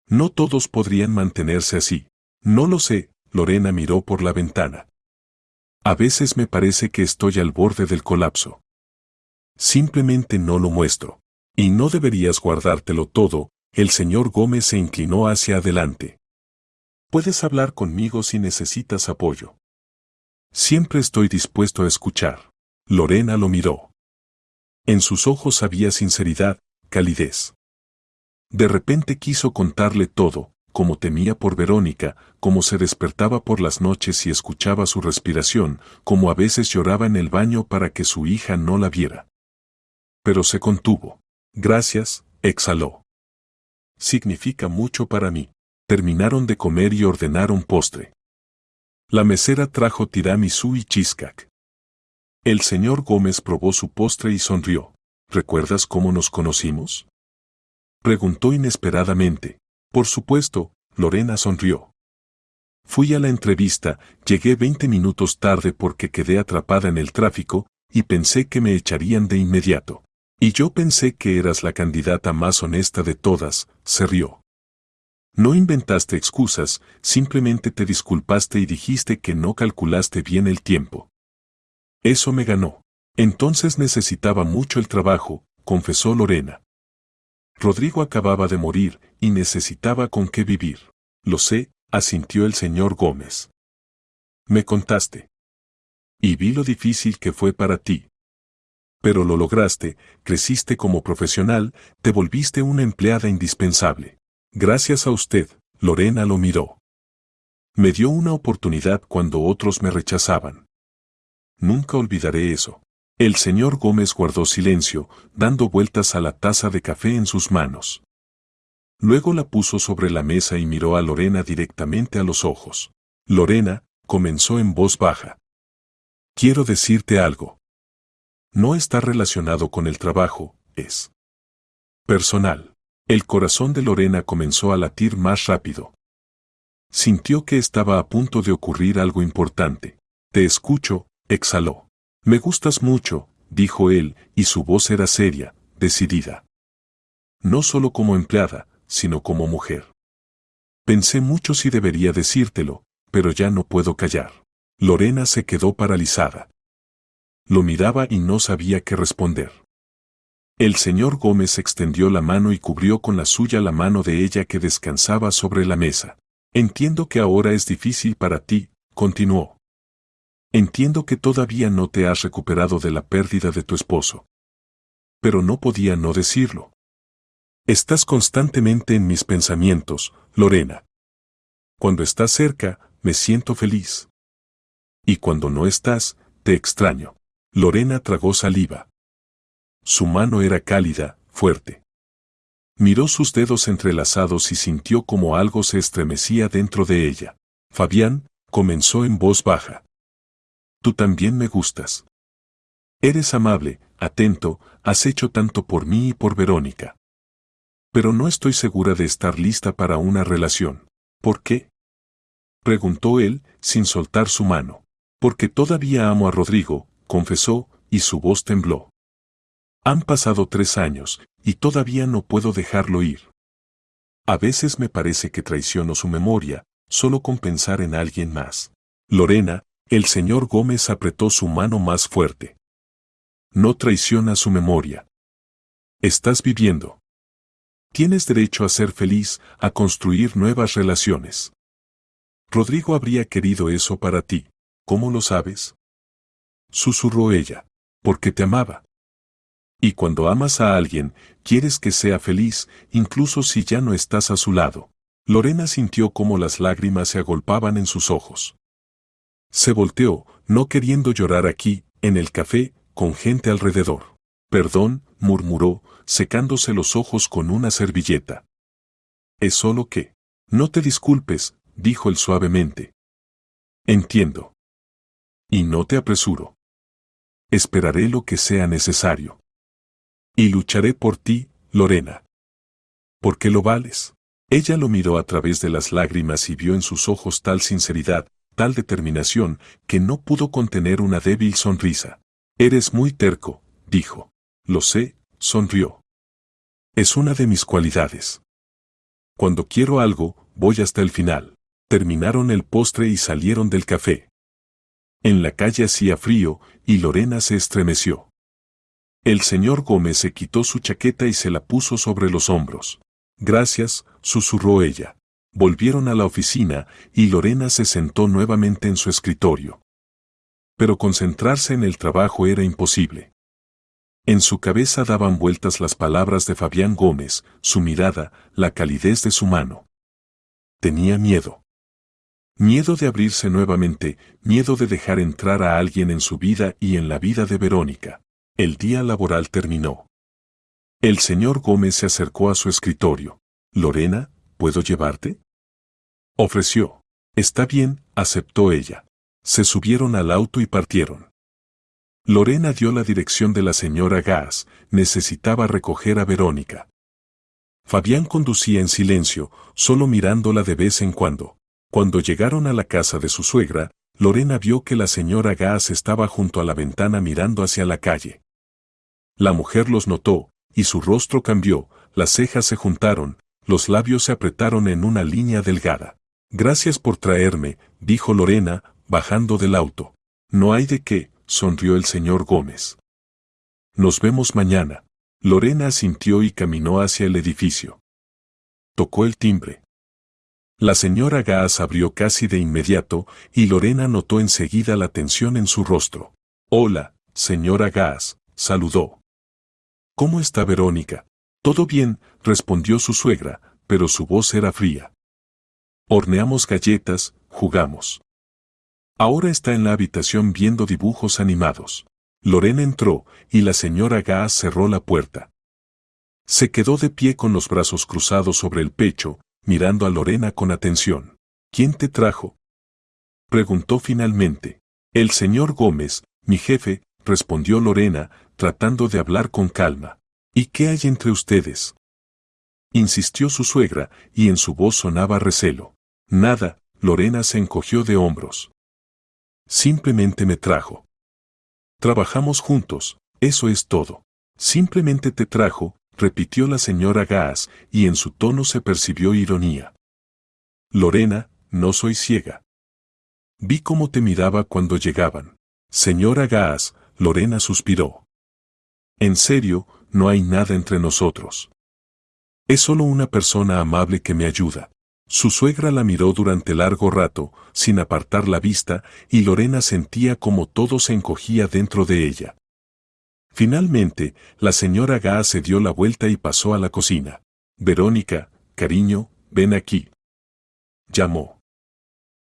No todos podrían mantenerse así. No lo sé, Lorena miró por la ventana. A veces me parece que estoy al borde del colapso. Simplemente no lo muestro. Y no deberías guardártelo todo. El señor Gómez se inclinó hacia adelante. Puedes hablar conmigo si necesitas apoyo. Siempre estoy dispuesto a escuchar. Lorena lo miró. En sus ojos había sinceridad, calidez. De repente quiso contarle todo, como temía por Verónica, cómo se despertaba por las noches y escuchaba su respiración, cómo a veces lloraba en el baño para que su hija no la viera. Pero se contuvo. Gracias, exhaló. Significa mucho para mí. Terminaron de comer y ordenaron postre. La mesera trajo tiramisú y cheesecake. El señor Gómez probó su postre y sonrió. ¿Recuerdas cómo nos conocimos?, preguntó inesperadamente. Por supuesto, Lorena sonrió. Fui a la entrevista, llegué 20 minutos tarde porque quedé atrapada en el tráfico, y pensé que me echarían de inmediato. Y yo pensé que eras la candidata más honesta de todas, se rió. No inventaste excusas, simplemente te disculpaste y dijiste que no calculaste bien el tiempo. Eso me ganó. Entonces necesitaba mucho el trabajo, confesó Lorena. Rodrigo acababa de morir y necesitaba con qué vivir. Lo sé, asintió el señor Gómez. Me contaste. Y vi lo difícil que fue para ti. Pero lo lograste, creciste como profesional, te volviste una empleada indispensable. Gracias a usted, Lorena lo miró. Me dio una oportunidad cuando otros me rechazaban. Nunca olvidaré eso. El señor Gómez guardó silencio, dando vueltas a la taza de café en sus manos. Luego la puso sobre la mesa y miró a Lorena directamente a los ojos. Lorena, comenzó en voz baja. Quiero decirte algo. No está relacionado con el trabajo, es personal. El corazón de Lorena comenzó a latir más rápido. Sintió que estaba a punto de ocurrir algo importante. Te escucho, exhaló. Me gustas mucho, dijo él, y su voz era seria, decidida. No solo como empleada, sino como mujer. Pensé mucho si debería decírtelo, pero ya no puedo callar. Lorena se quedó paralizada. Lo miraba y no sabía qué responder. El señor Gómez extendió la mano y cubrió con la suya la mano de ella que descansaba sobre la mesa. Entiendo que ahora es difícil para ti, continuó. Entiendo que todavía no te has recuperado de la pérdida de tu esposo. Pero no podía no decirlo. Estás constantemente en mis pensamientos, Lorena. Cuando estás cerca, me siento feliz. Y cuando no estás, te extraño. Lorena tragó saliva. Su mano era cálida, fuerte. Miró sus dedos entrelazados y sintió como algo se estremecía dentro de ella. Fabián, comenzó en voz baja. Tú también me gustas. Eres amable, atento, has hecho tanto por mí y por Verónica. Pero no estoy segura de estar lista para una relación. ¿Por qué?, preguntó él, sin soltar su mano. Porque todavía amo a Rodrigo, confesó, y su voz tembló. Han pasado 3 años, y todavía no puedo dejarlo ir. A veces me parece que traiciono su memoria, solo con pensar en alguien más. Lorena, el señor Gómez apretó su mano más fuerte. No traiciona su memoria. Estás viviendo. Tienes derecho a ser feliz, a construir nuevas relaciones. Rodrigo habría querido eso para ti. ¿Cómo lo sabes? Susurró ella. Porque te amaba. Y cuando amas a alguien, quieres que sea feliz, incluso si ya no estás a su lado. Lorena sintió cómo las lágrimas se agolpaban en sus ojos. Se volteó, no queriendo llorar aquí, en el café, con gente alrededor. Perdón, murmuró, secándose los ojos con una servilleta. Es solo que. No te disculpes, dijo él suavemente. Entiendo. Y no te apresuro. Esperaré lo que sea necesario. Y lucharé por ti, Lorena. Porque lo vales. Ella lo miró a través de las lágrimas y vio en sus ojos tal sinceridad, tal determinación, que no pudo contener una débil sonrisa. Eres muy terco, dijo. Lo sé, sonrió. Es una de mis cualidades. Cuando quiero algo, voy hasta el final. Terminaron el postre y salieron del café. En la calle hacía frío, y Lorena se estremeció. El señor Gómez se quitó su chaqueta y se la puso sobre los hombros. Gracias, susurró ella. Volvieron a la oficina, y Lorena se sentó nuevamente en su escritorio. Pero concentrarse en el trabajo era imposible. En su cabeza daban vueltas las palabras de Fabián Gómez, su mirada, la calidez de su mano. Tenía miedo. Miedo de abrirse nuevamente, miedo de dejar entrar a alguien en su vida y en la vida de Verónica. El día laboral terminó. El señor Gómez se acercó a su escritorio. Lorena, ¿puedo llevarte? Ofreció. Está bien, aceptó ella. Se subieron al auto y partieron. Lorena dio la dirección de la señora Gas, necesitaba recoger a Verónica. Fabián conducía en silencio, solo mirándola de vez en cuando. Cuando llegaron a la casa de su suegra, Lorena vio que la señora Gas estaba junto a la ventana mirando hacia la calle. La mujer los notó, y su rostro cambió, las cejas se juntaron, los labios se apretaron en una línea delgada. Gracias por traerme, dijo Lorena, bajando del auto. No hay de qué, sonrió el señor Gómez. Nos vemos mañana. Lorena asintió y caminó hacia el edificio. Tocó el timbre. La señora Gas abrió casi de inmediato, y Lorena notó enseguida la tensión en su rostro. Hola, señora Gas, saludó. ¿Cómo está Verónica? Todo bien, respondió su suegra, pero su voz era fría. Horneamos galletas, jugamos. Ahora está en la habitación viendo dibujos animados. Lorena entró, y la señora Gas cerró la puerta. Se quedó de pie con los brazos cruzados sobre el pecho, mirando a Lorena con atención. ¿Quién te trajo? Preguntó finalmente. El señor Gómez, mi jefe, respondió Lorena, tratando de hablar con calma. ¿Y qué hay entre ustedes? Insistió su suegra, y en su voz sonaba recelo. Nada, Lorena se encogió de hombros. Simplemente me trajo. Trabajamos juntos, eso es todo. Simplemente te trajo, repitió la señora Gas, y en su tono se percibió ironía. Lorena, no soy ciega. Vi cómo te miraba cuando llegaban. Señora Gas, Lorena suspiró. En serio, no hay nada entre nosotros. Es solo una persona amable que me ayuda. Su suegra la miró durante largo rato, sin apartar la vista, y Lorena sentía como todo se encogía dentro de ella. Finalmente, la señora Gas se dio la vuelta y pasó a la cocina. Verónica, cariño, ven aquí. Llamó.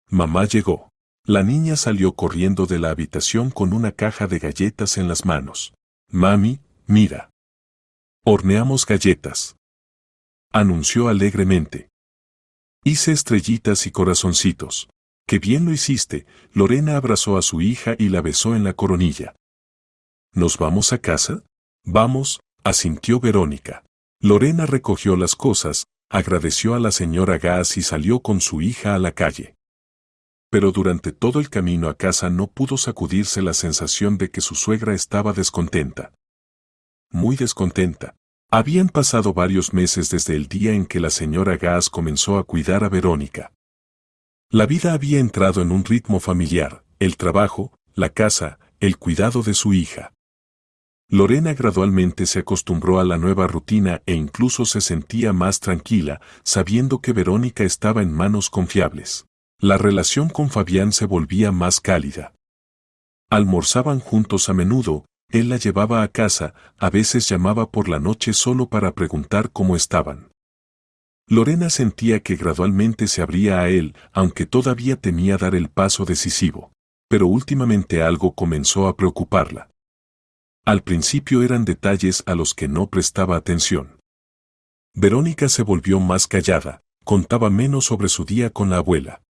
Mamá llegó. La niña salió corriendo de la habitación con una caja de galletas en las manos. Mami, mira. Horneamos galletas. Anunció alegremente. Hice estrellitas y corazoncitos. ¡Qué bien lo hiciste! Lorena abrazó a su hija y la besó en la coronilla. ¿Nos vamos a casa? Vamos, asintió Verónica. Lorena recogió las cosas, agradeció a la señora Gas y salió con su hija a la calle. Pero durante todo el camino a casa no pudo sacudirse la sensación de que su suegra estaba descontenta. Muy descontenta. Habían pasado varios meses desde el día en que la señora Gas comenzó a cuidar a Verónica. La vida había entrado en un ritmo familiar, el trabajo, la casa, el cuidado de su hija. Lorena gradualmente se acostumbró a la nueva rutina e incluso se sentía más tranquila, sabiendo que Verónica estaba en manos confiables. La relación con Fabián se volvía más cálida. Almorzaban juntos a menudo, él la llevaba a casa, a veces llamaba por la noche solo para preguntar cómo estaban. Lorena sentía que gradualmente se abría a él, aunque todavía temía dar el paso decisivo. Pero últimamente algo comenzó a preocuparla. Al principio eran detalles a los que no prestaba atención. Verónica se volvió más callada, contaba menos sobre su día con la abuela.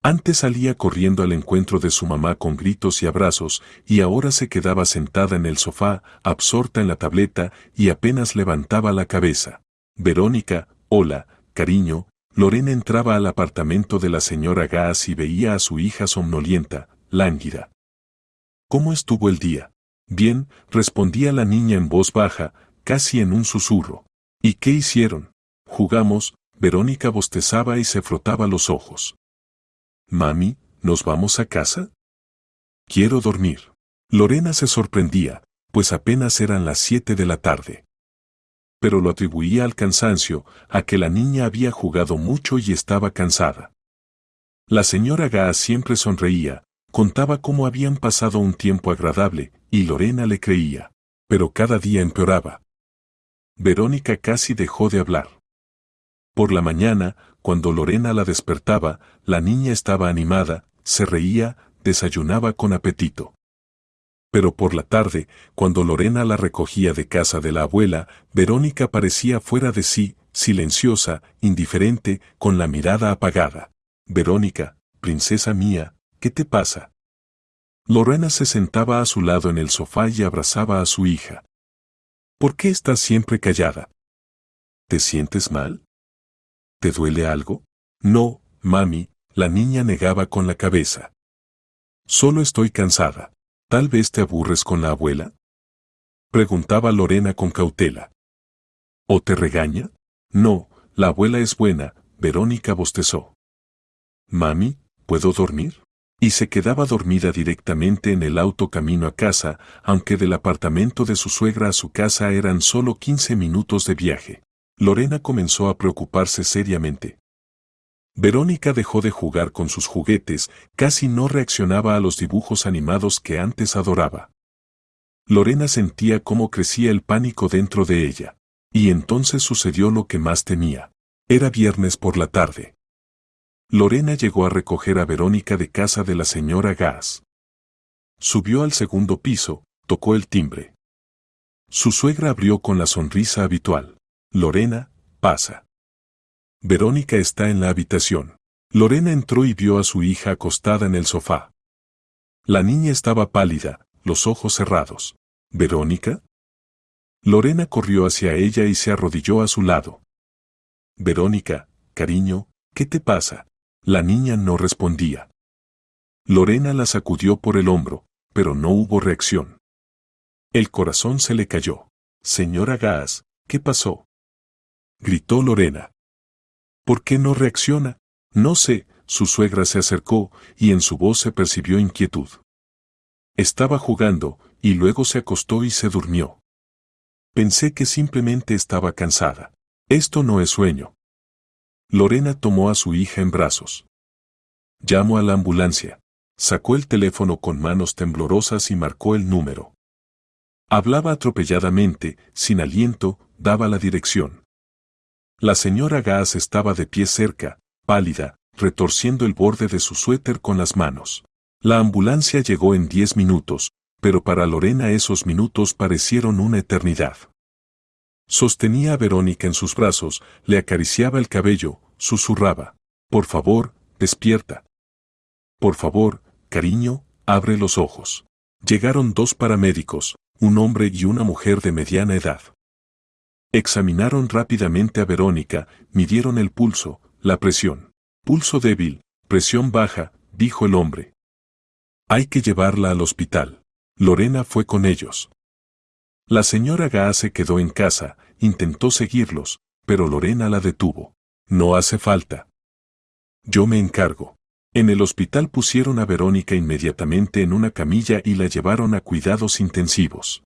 Antes salía corriendo al encuentro de su mamá con gritos y abrazos, y ahora se quedaba sentada en el sofá, absorta en la tableta, y apenas levantaba la cabeza. Verónica, hola, cariño. Lorena entraba al apartamento de la señora Gaas y veía a su hija somnolienta, lánguida. ¿Cómo estuvo el día? Bien, respondía la niña en voz baja, casi en un susurro. ¿Y qué hicieron? Jugamos. Verónica bostezaba y se frotaba los ojos. Mami, ¿nos vamos a casa? Quiero dormir. Lorena se sorprendía, pues apenas eran las 7 de la tarde. Pero lo atribuía al cansancio, a que la niña había jugado mucho y estaba cansada. La señora Gaas siempre sonreía, contaba cómo habían pasado un tiempo agradable, y Lorena le creía. Pero cada día empeoraba. Verónica casi dejó de hablar. Por la mañana, cuando Lorena la despertaba, la niña estaba animada, se reía, desayunaba con apetito. Pero por la tarde, cuando Lorena la recogía de casa de la abuela, Verónica parecía fuera de sí, silenciosa, indiferente, con la mirada apagada. Verónica, princesa mía, ¿qué te pasa? Lorena se sentaba a su lado en el sofá y abrazaba a su hija. ¿Por qué estás siempre callada? ¿Te sientes mal? ¿Te duele algo? No, mami, la niña negaba con la cabeza. Solo estoy cansada. ¿Tal vez te aburres con la abuela? Preguntaba Lorena con cautela. ¿O te regaña? No, la abuela es buena, Verónica bostezó. Mami, ¿puedo dormir? Y se quedaba dormida directamente en el auto camino a casa, aunque del apartamento de su suegra a su casa eran solo 15 minutos de viaje. Lorena comenzó a preocuparse seriamente. Verónica dejó de jugar con sus juguetes, casi no reaccionaba a los dibujos animados que antes adoraba. Lorena sentía cómo crecía el pánico dentro de ella. Y entonces sucedió lo que más temía. Era viernes por la tarde. Lorena llegó a recoger a Verónica de casa de la señora Gaas. Subió al segundo piso, tocó el timbre. Su suegra abrió con la sonrisa habitual. Lorena, pasa. Verónica está en la habitación. Lorena entró y vio a su hija acostada en el sofá. La niña estaba pálida, los ojos cerrados. ¿Verónica? Lorena corrió hacia ella y se arrodilló a su lado. Verónica, cariño, ¿qué te pasa? La niña no respondía. Lorena la sacudió por el hombro, pero no hubo reacción. El corazón se le cayó. Señora Gaas, ¿qué pasó? Gritó Lorena. ¿Por qué no reacciona? No sé, su suegra se acercó, y en su voz se percibió inquietud. Estaba jugando, y luego se acostó y se durmió. Pensé que simplemente estaba cansada. Esto no es sueño. Lorena tomó a su hija en brazos. Llamó a la ambulancia. Sacó el teléfono con manos temblorosas y marcó el número. Hablaba atropelladamente, sin aliento, daba la dirección. La señora Gaas estaba de pie cerca, pálida, retorciendo el borde de su suéter con las manos. La ambulancia llegó en 10 minutos, pero para Lorena esos minutos parecieron una eternidad. Sostenía a Verónica en sus brazos, le acariciaba el cabello, susurraba. Por favor, despierta. Por favor, cariño, abre los ojos. Llegaron 2 paramédicos, un hombre y una mujer de mediana edad. Examinaron rápidamente a Verónica, midieron el pulso, la presión. Pulso débil, presión baja, dijo el hombre. Hay que llevarla al hospital. Lorena fue con ellos. La señora Gaas se quedó en casa, intentó seguirlos, pero Lorena la detuvo. No hace falta. Yo me encargo. En el hospital pusieron a Verónica inmediatamente en una camilla y la llevaron a cuidados intensivos.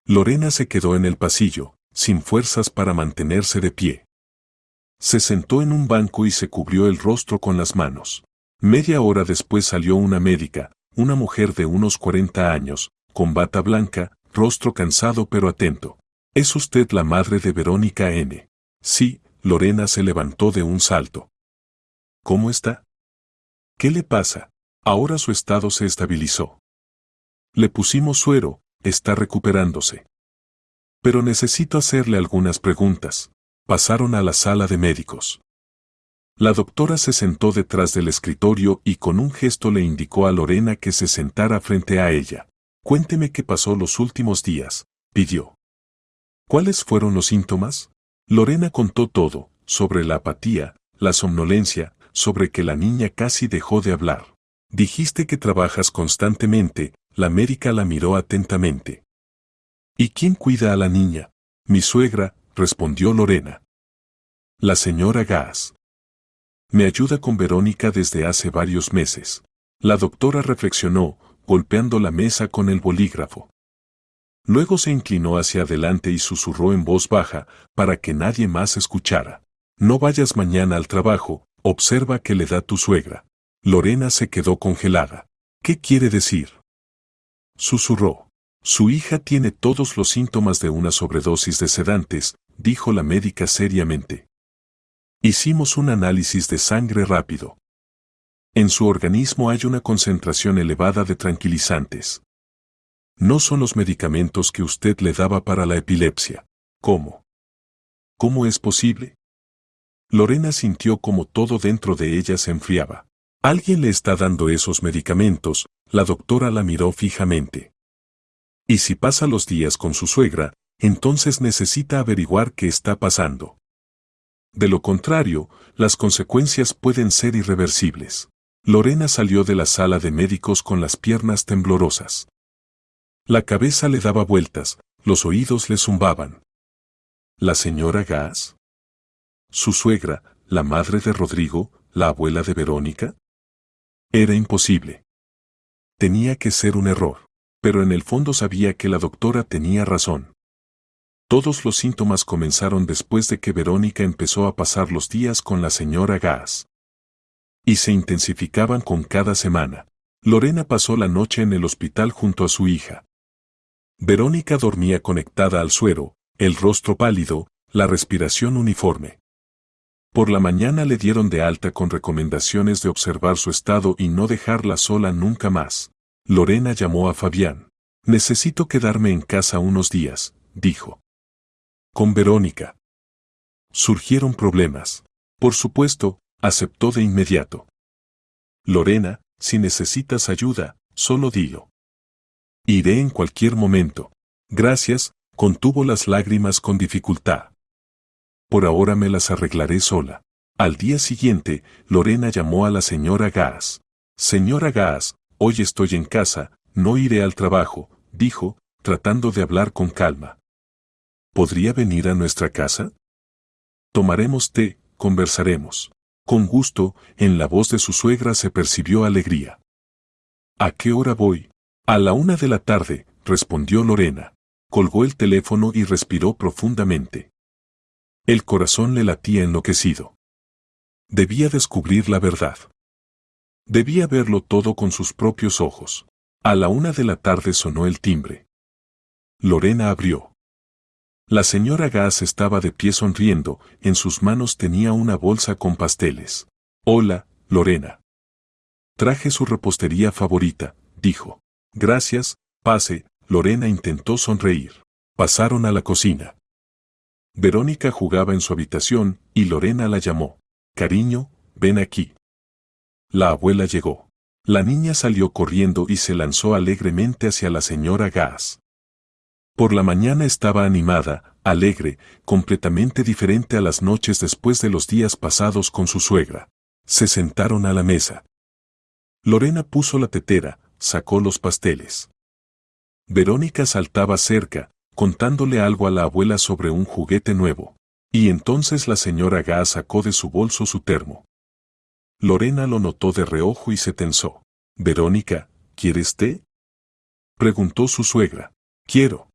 Lorena se quedó en el pasillo, sin fuerzas para mantenerse de pie. Se sentó en un banco y se cubrió el rostro con las manos. Media hora después salió una médica, una mujer de unos 40 años, con bata blanca, rostro cansado pero atento. ¿Es usted la madre de Verónica N? Sí, Lorena se levantó de un salto. ¿Cómo está? ¿Qué le pasa? Ahora su estado se estabilizó. Le pusimos suero, está recuperándose. Pero necesito hacerle algunas preguntas. Pasaron a la sala de médicos. La doctora se sentó detrás del escritorio y con un gesto le indicó a Lorena que se sentara frente a ella. Cuénteme qué pasó los últimos días, pidió. ¿Cuáles fueron los síntomas? Lorena contó todo, sobre la apatía, la somnolencia, sobre que la niña casi dejó de hablar. Dijiste que trabajas constantemente, la médica la miró atentamente. ¿Y quién cuida a la niña? Mi suegra, respondió Lorena. La señora Gaas. Me ayuda con Verónica desde hace varios meses. La doctora reflexionó, golpeando la mesa con el bolígrafo. Luego se inclinó hacia adelante y susurró en voz baja, para que nadie más escuchara. No vayas mañana al trabajo, observa qué le da tu suegra. Lorena se quedó congelada. ¿Qué quiere decir? Susurró. Su hija tiene todos los síntomas de una sobredosis de sedantes, dijo la médica seriamente. Hicimos un análisis de sangre rápido. En su organismo hay una concentración elevada de tranquilizantes. No son los medicamentos que usted le daba para la epilepsia. ¿Cómo? ¿Cómo es posible? Lorena sintió como todo dentro de ella se enfriaba. Alguien le está dando esos medicamentos, la doctora la miró fijamente. Y si pasa los días con su suegra, entonces necesita averiguar qué está pasando. De lo contrario, las consecuencias pueden ser irreversibles. Lorena salió de la sala de médicos con las piernas temblorosas. La cabeza le daba vueltas, los oídos le zumbaban. ¿La señora Gaas? ¿Su suegra, la madre de Rodrigo, la abuela de Verónica? Era imposible. Tenía que ser un error, pero en el fondo sabía que la doctora tenía razón. Todos los síntomas comenzaron después de que Verónica empezó a pasar los días con la señora Gaas. Y se intensificaban con cada semana. Lorena pasó la noche en el hospital junto a su hija. Verónica dormía conectada al suero, el rostro pálido, la respiración uniforme. Por la mañana le dieron de alta con recomendaciones de observar su estado y no dejarla sola nunca más. Lorena llamó a Fabián. Necesito quedarme en casa unos días, dijo. Con Verónica. Surgieron problemas. Por supuesto, aceptó de inmediato. Lorena, si necesitas ayuda, solo dilo. Iré en cualquier momento. Gracias, contuvo las lágrimas con dificultad. Por ahora me las arreglaré sola. Al día siguiente, Lorena llamó a la señora Gaas. Señora Gaas, hoy estoy en casa, no iré al trabajo, dijo, tratando de hablar con calma. ¿Podría venir a nuestra casa? Tomaremos té, conversaremos. Con gusto, en la voz de su suegra se percibió alegría. ¿A qué hora voy? A la 1 de la tarde, respondió Lorena. Colgó el teléfono y respiró profundamente. El corazón le latía enloquecido. Debía descubrir la verdad. Debía verlo todo con sus propios ojos. A la 1 de la tarde sonó el timbre. Lorena abrió. La señora Gaas estaba de pie sonriendo, en sus manos tenía una bolsa con pasteles. Hola, Lorena. Traje su repostería favorita, dijo. Gracias, pase. Lorena intentó sonreír. Pasaron a la cocina. Verónica jugaba en su habitación, y Lorena la llamó. Cariño, ven aquí. La abuela llegó. La niña salió corriendo y se lanzó alegremente hacia la señora Gaas. Por la mañana estaba animada, alegre, completamente diferente a las noches después de los días pasados con su suegra. Se sentaron a la mesa. Lorena puso la tetera, sacó los pasteles. Verónica saltaba cerca, contándole algo a la abuela sobre un juguete nuevo. Y entonces la señora Gaas sacó de su bolso su termo. Lorena lo notó de reojo y se tensó. Verónica, ¿quieres té? Preguntó su suegra. Quiero.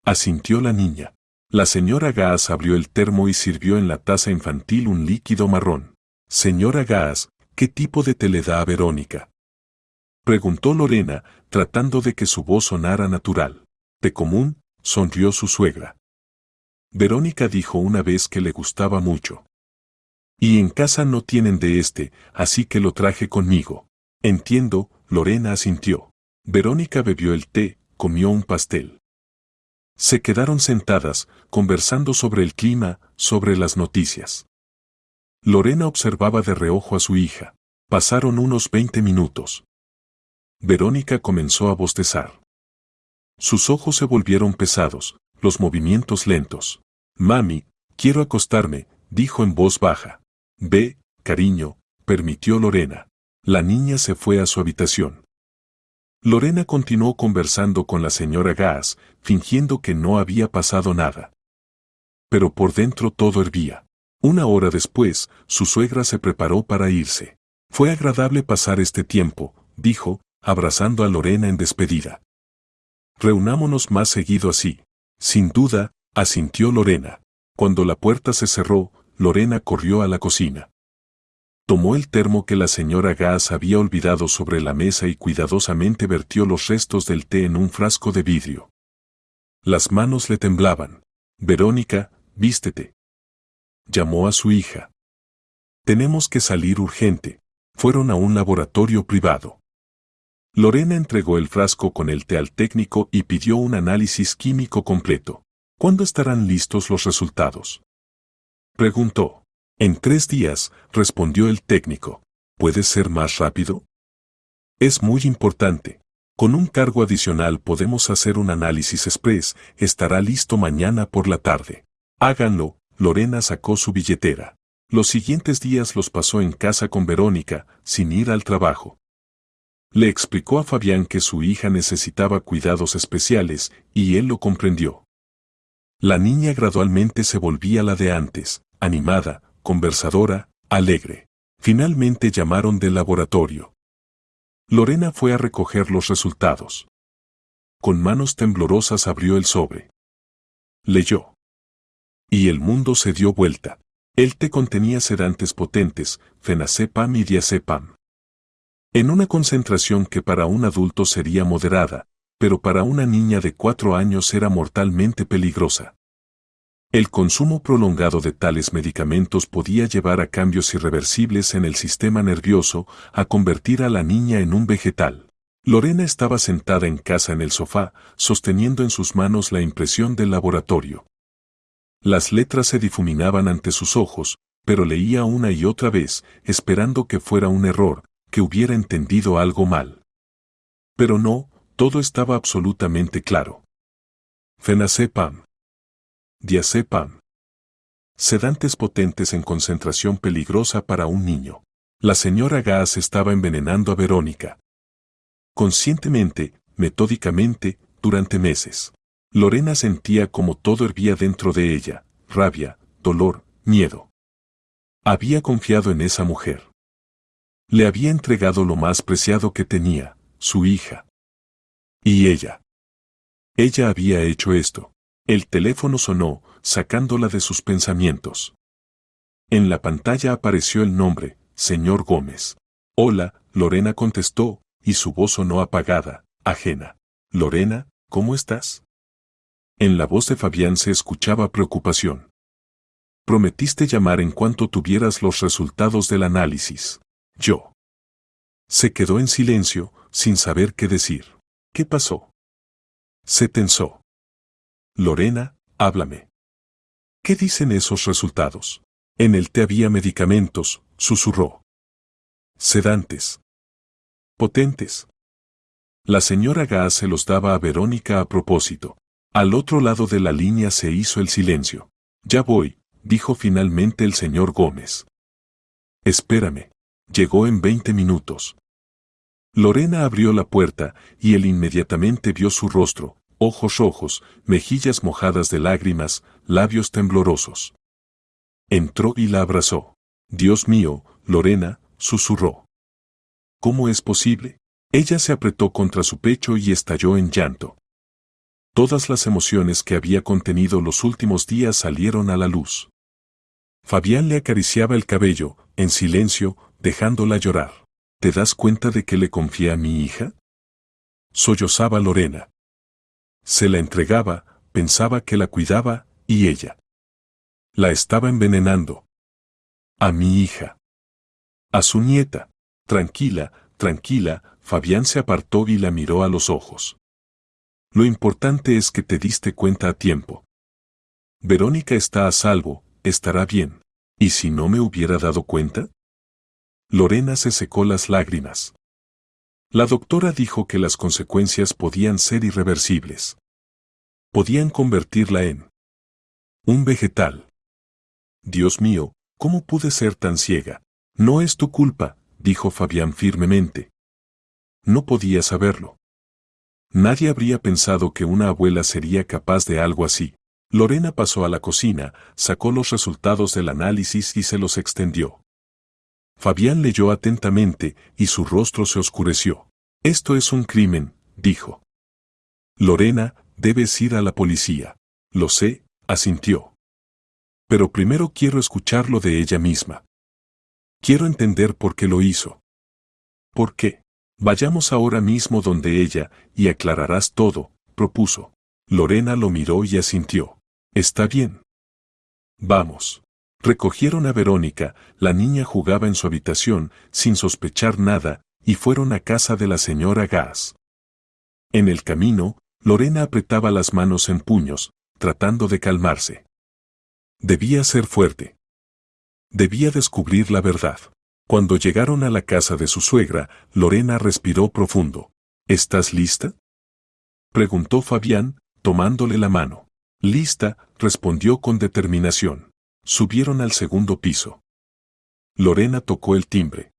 Asintió la niña. La señora Gaas abrió el termo y sirvió en la taza infantil un líquido marrón. Señora Gaas, ¿qué tipo de té le da a Verónica? Preguntó Lorena, tratando de que su voz sonara natural. Té común, sonrió su suegra. Verónica dijo una vez que le gustaba mucho. Y en casa no tienen de este, así que lo traje conmigo. Entiendo, Lorena asintió. Verónica bebió el té, comió un pastel. Se quedaron sentadas, conversando sobre el clima, sobre las noticias. Lorena observaba de reojo a su hija. Pasaron unos 20 minutos. Verónica comenzó a bostezar. Sus ojos se volvieron pesados, los movimientos lentos. Mami, quiero acostarme, dijo en voz baja. Ve, cariño, permitió Lorena. La niña se fue a su habitación. Lorena continuó conversando con la señora Gaas, fingiendo que no había pasado nada. Pero por dentro todo hervía. Una hora después, su suegra se preparó para irse. Fue agradable pasar este tiempo, dijo, abrazando a Lorena en despedida. Reunámonos más seguido así. Sin duda, asintió Lorena. Cuando la puerta se cerró, Lorena corrió a la cocina. Tomó el termo que la señora Gaas había olvidado sobre la mesa y cuidadosamente vertió los restos del té en un frasco de vidrio. Las manos le temblaban. Verónica, vístete. Llamó a su hija. Tenemos que salir urgente. Fueron a un laboratorio privado. Lorena entregó el frasco con el té al técnico y pidió un análisis químico completo. ¿Cuándo estarán listos los resultados? Preguntó. En 3 días, respondió el técnico. ¿Puede ser más rápido? Es muy importante. Con un cargo adicional podemos hacer un análisis express, estará listo mañana por la tarde. Háganlo, Lorena sacó su billetera. Los siguientes días los pasó en casa con Verónica, sin ir al trabajo. Le explicó a Fabián que su hija necesitaba cuidados especiales, y él lo comprendió. La niña gradualmente se volvía la de antes, animada, conversadora, alegre. Finalmente llamaron del laboratorio. Lorena fue a recoger los resultados. Con manos temblorosas abrió el sobre. Leyó. Y el mundo se dio vuelta. El té contenía sedantes potentes, fenazepam y diazepam. En una concentración que para un adulto sería moderada, pero para una niña de 4 años era mortalmente peligrosa. El consumo prolongado de tales medicamentos podía llevar a cambios irreversibles en el sistema nervioso, a convertir a la niña en un vegetal. Lorena estaba sentada en casa en el sofá, sosteniendo en sus manos la impresión del laboratorio. Las letras se difuminaban ante sus ojos, pero leía una y otra vez, esperando que fuera un error, que hubiera entendido algo mal. Pero no, todo estaba absolutamente claro. Fenazepam. Diazepam. Sedantes potentes en concentración peligrosa para un niño. La señora Gaas estaba envenenando a Verónica. Conscientemente, metódicamente, durante meses. Lorena sentía como todo hervía dentro de ella, rabia, dolor, miedo. Había confiado en esa mujer. Le había entregado lo más preciado que tenía, su hija. Y ella. Ella había hecho esto. El teléfono sonó, sacándola de sus pensamientos. En la pantalla apareció el nombre, señor Gómez. Hola, Lorena contestó, y su voz sonó apagada, ajena. Lorena, ¿cómo estás? En la voz de Fabián se escuchaba preocupación. Prometiste llamar en cuanto tuvieras los resultados del análisis. Yo. Se quedó en silencio, sin saber qué decir. ¿Qué pasó? Se tensó. Lorena, háblame. ¿Qué dicen esos resultados? En el té había medicamentos, susurró. Sedantes. Potentes. La señora Gaas se los daba a Verónica a propósito. Al otro lado de la línea se hizo el silencio. Ya voy, dijo finalmente el señor Gómez. Espérame. Llegó en 20 minutos. Lorena abrió la puerta, y él inmediatamente vio su rostro, ojos rojos, mejillas mojadas de lágrimas, labios temblorosos. Entró y la abrazó. Dios mío, Lorena, susurró. ¿Cómo es posible? Ella se apretó contra su pecho y estalló en llanto. Todas las emociones que había contenido los últimos días salieron a la luz. Fabián le acariciaba el cabello, en silencio, dejándola llorar. ¿Te das cuenta de que le confié a mi hija? Sollozaba Lorena. Se la entregaba, pensaba que la cuidaba, y ella la estaba envenenando. A mi hija. A su nieta. Tranquila, tranquila, Fabián se apartó y la miró a los ojos. Lo importante es que te diste cuenta a tiempo. Verónica está a salvo, estará bien. ¿Y si no me hubiera dado cuenta? Lorena se secó las lágrimas. La doctora dijo que las consecuencias podían ser irreversibles. Podían convertirla en un vegetal. Dios mío, ¿cómo pude ser tan ciega? No es tu culpa, dijo Fabián firmemente. No podía saberlo. Nadie habría pensado que una abuela sería capaz de algo así. Lorena pasó a la cocina, sacó los resultados del análisis y se los extendió. Fabián leyó atentamente y su rostro se oscureció. Esto es un crimen, dijo. Lorena, debes ir a la policía. Lo sé, asintió. Pero primero quiero escucharlo de ella misma. Quiero entender por qué lo hizo. ¿Por qué? Vayamos ahora mismo donde ella, y aclararás todo, propuso. Lorena lo miró y asintió. Está bien. Vamos. Recogieron a Verónica, la niña jugaba en su habitación, sin sospechar nada, y fueron a casa de la señora Gass. En el camino, Lorena apretaba las manos en puños, tratando de calmarse. Debía ser fuerte. Debía descubrir la verdad. Cuando llegaron a la casa de su suegra, Lorena respiró profundo. ¿Estás lista? Preguntó Fabián, tomándole la mano. Lista, respondió con determinación. Subieron al segundo piso. Lorena tocó el timbre.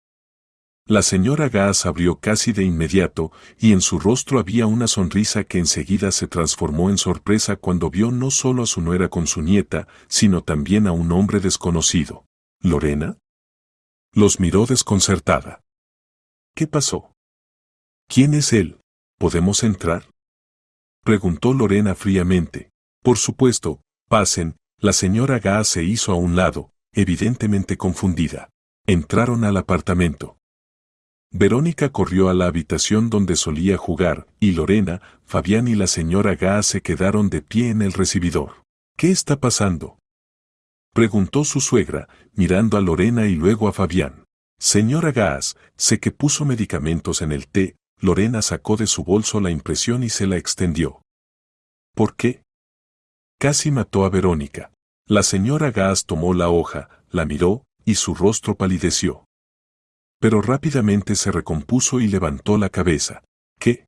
La señora Gass abrió casi de inmediato, y en su rostro había una sonrisa que enseguida se transformó en sorpresa cuando vio no solo a su nuera con su nieta, sino también a un hombre desconocido. ¿Lorena? Los miró desconcertada. ¿Qué pasó? ¿Quién es él? ¿Podemos entrar? Preguntó Lorena fríamente. Por supuesto, pasen. La señora Gass se hizo a un lado, evidentemente confundida. Entraron al apartamento. Verónica corrió a la habitación donde solía jugar, y Lorena, Fabián y la señora Gass se quedaron de pie en el recibidor. ¿Qué está pasando? Preguntó su suegra, mirando a Lorena y luego a Fabián. Señora Gass, sé que puso medicamentos en el té. Lorena sacó de su bolso la impresión y se la extendió. ¿Por qué? Casi mató a Verónica. La señora Gass tomó la hoja, la miró, y su rostro palideció. Pero rápidamente se recompuso y levantó la cabeza. ¿Qué?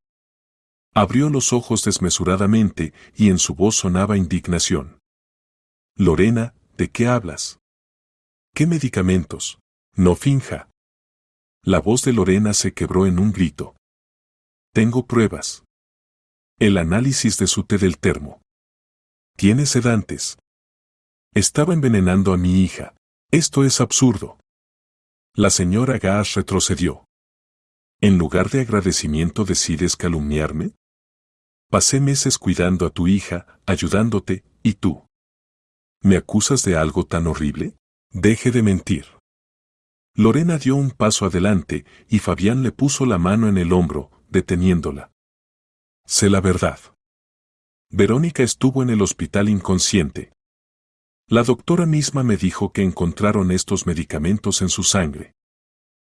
Abrió los ojos desmesuradamente, y en su voz sonaba indignación. Lorena, ¿de qué hablas? ¿Qué medicamentos? No finja. La voz de Lorena se quebró en un grito. Tengo pruebas. El análisis de su té del termo. Tiene sedantes. Estaba envenenando a mi hija. Esto es absurdo. La señora Gass retrocedió. ¿En lugar de agradecimiento decides calumniarme? Pasé meses cuidando a tu hija, ayudándote, ¿y tú? ¿Me acusas de algo tan horrible? Deje de mentir. Lorena dio un paso adelante, y Fabián le puso la mano en el hombro, deteniéndola. Sé la verdad. Verónica estuvo en el hospital inconsciente. La doctora misma me dijo que encontraron estos medicamentos en su sangre.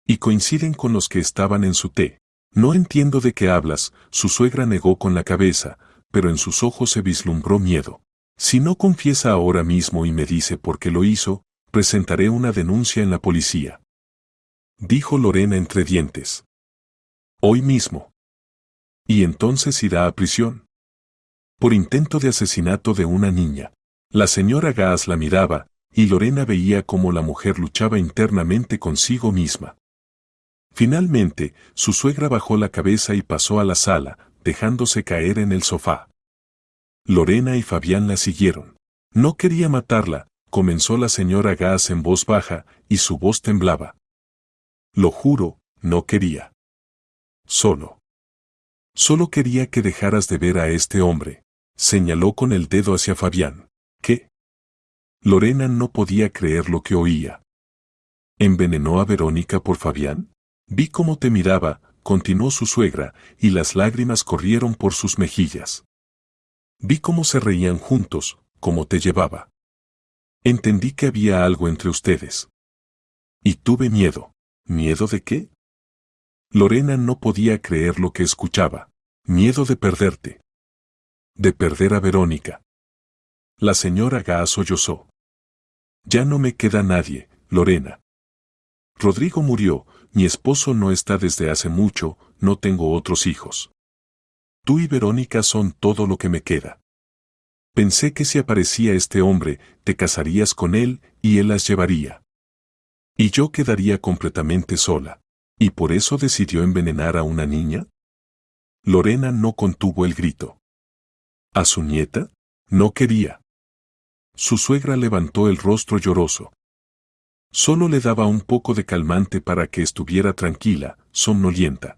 Y coinciden con los que estaban en su té. No entiendo de qué hablas, su suegra negó con la cabeza, pero en sus ojos se vislumbró miedo. Si no confiesa ahora mismo y me dice por qué lo hizo, presentaré una denuncia en la policía. Dijo Lorena entre dientes. Hoy mismo. Y entonces irá a prisión. Por intento de asesinato de una niña. La señora Gass la miraba, y Lorena veía cómo la mujer luchaba internamente consigo misma. Finalmente, su suegra bajó la cabeza y pasó a la sala, dejándose caer en el sofá. Lorena y Fabián la siguieron. No quería matarla, comenzó la señora Gass en voz baja, y su voz temblaba. Lo juro, no quería. Solo quería que dejaras de ver a este hombre. Señaló con el dedo hacia Fabián. ¿Qué? Lorena no podía creer lo que oía. ¿Envenenó a Verónica por Fabián? Vi cómo te miraba, continuó su suegra, y las lágrimas corrieron por sus mejillas. Vi cómo se reían juntos, cómo te llevaba. Entendí que había algo entre ustedes. Y tuve miedo. ¿Miedo de qué? Lorena no podía creer lo que escuchaba. Miedo de perderte. De perder a Verónica. La señora Gaas sollozó. Ya no me queda nadie, Lorena. Rodrigo murió, mi esposo no está desde hace mucho, no tengo otros hijos. Tú y Verónica son todo lo que me queda. Pensé que si aparecía este hombre, te casarías con él y él las llevaría. Y yo quedaría completamente sola. ¿Y por eso decidió envenenar a una niña? Lorena no contuvo el grito. ¿A su nieta? No quería. Su suegra levantó el rostro lloroso. Solo le daba un poco de calmante para que estuviera tranquila, somnolienta.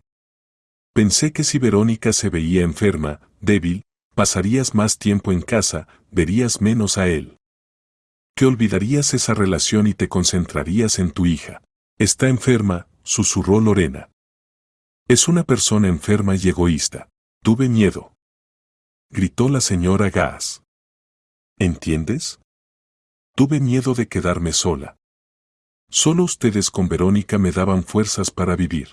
Pensé que si Verónica se veía enferma, débil, pasarías más tiempo en casa, verías menos a él. Que olvidarías esa relación y te concentrarías en tu hija. Está enferma, susurró Lorena. Es una persona enferma y egoísta. Tuve miedo. Gritó la señora Gaas. ¿Entiendes? Tuve miedo de quedarme sola. Solo ustedes con Verónica me daban fuerzas para vivir.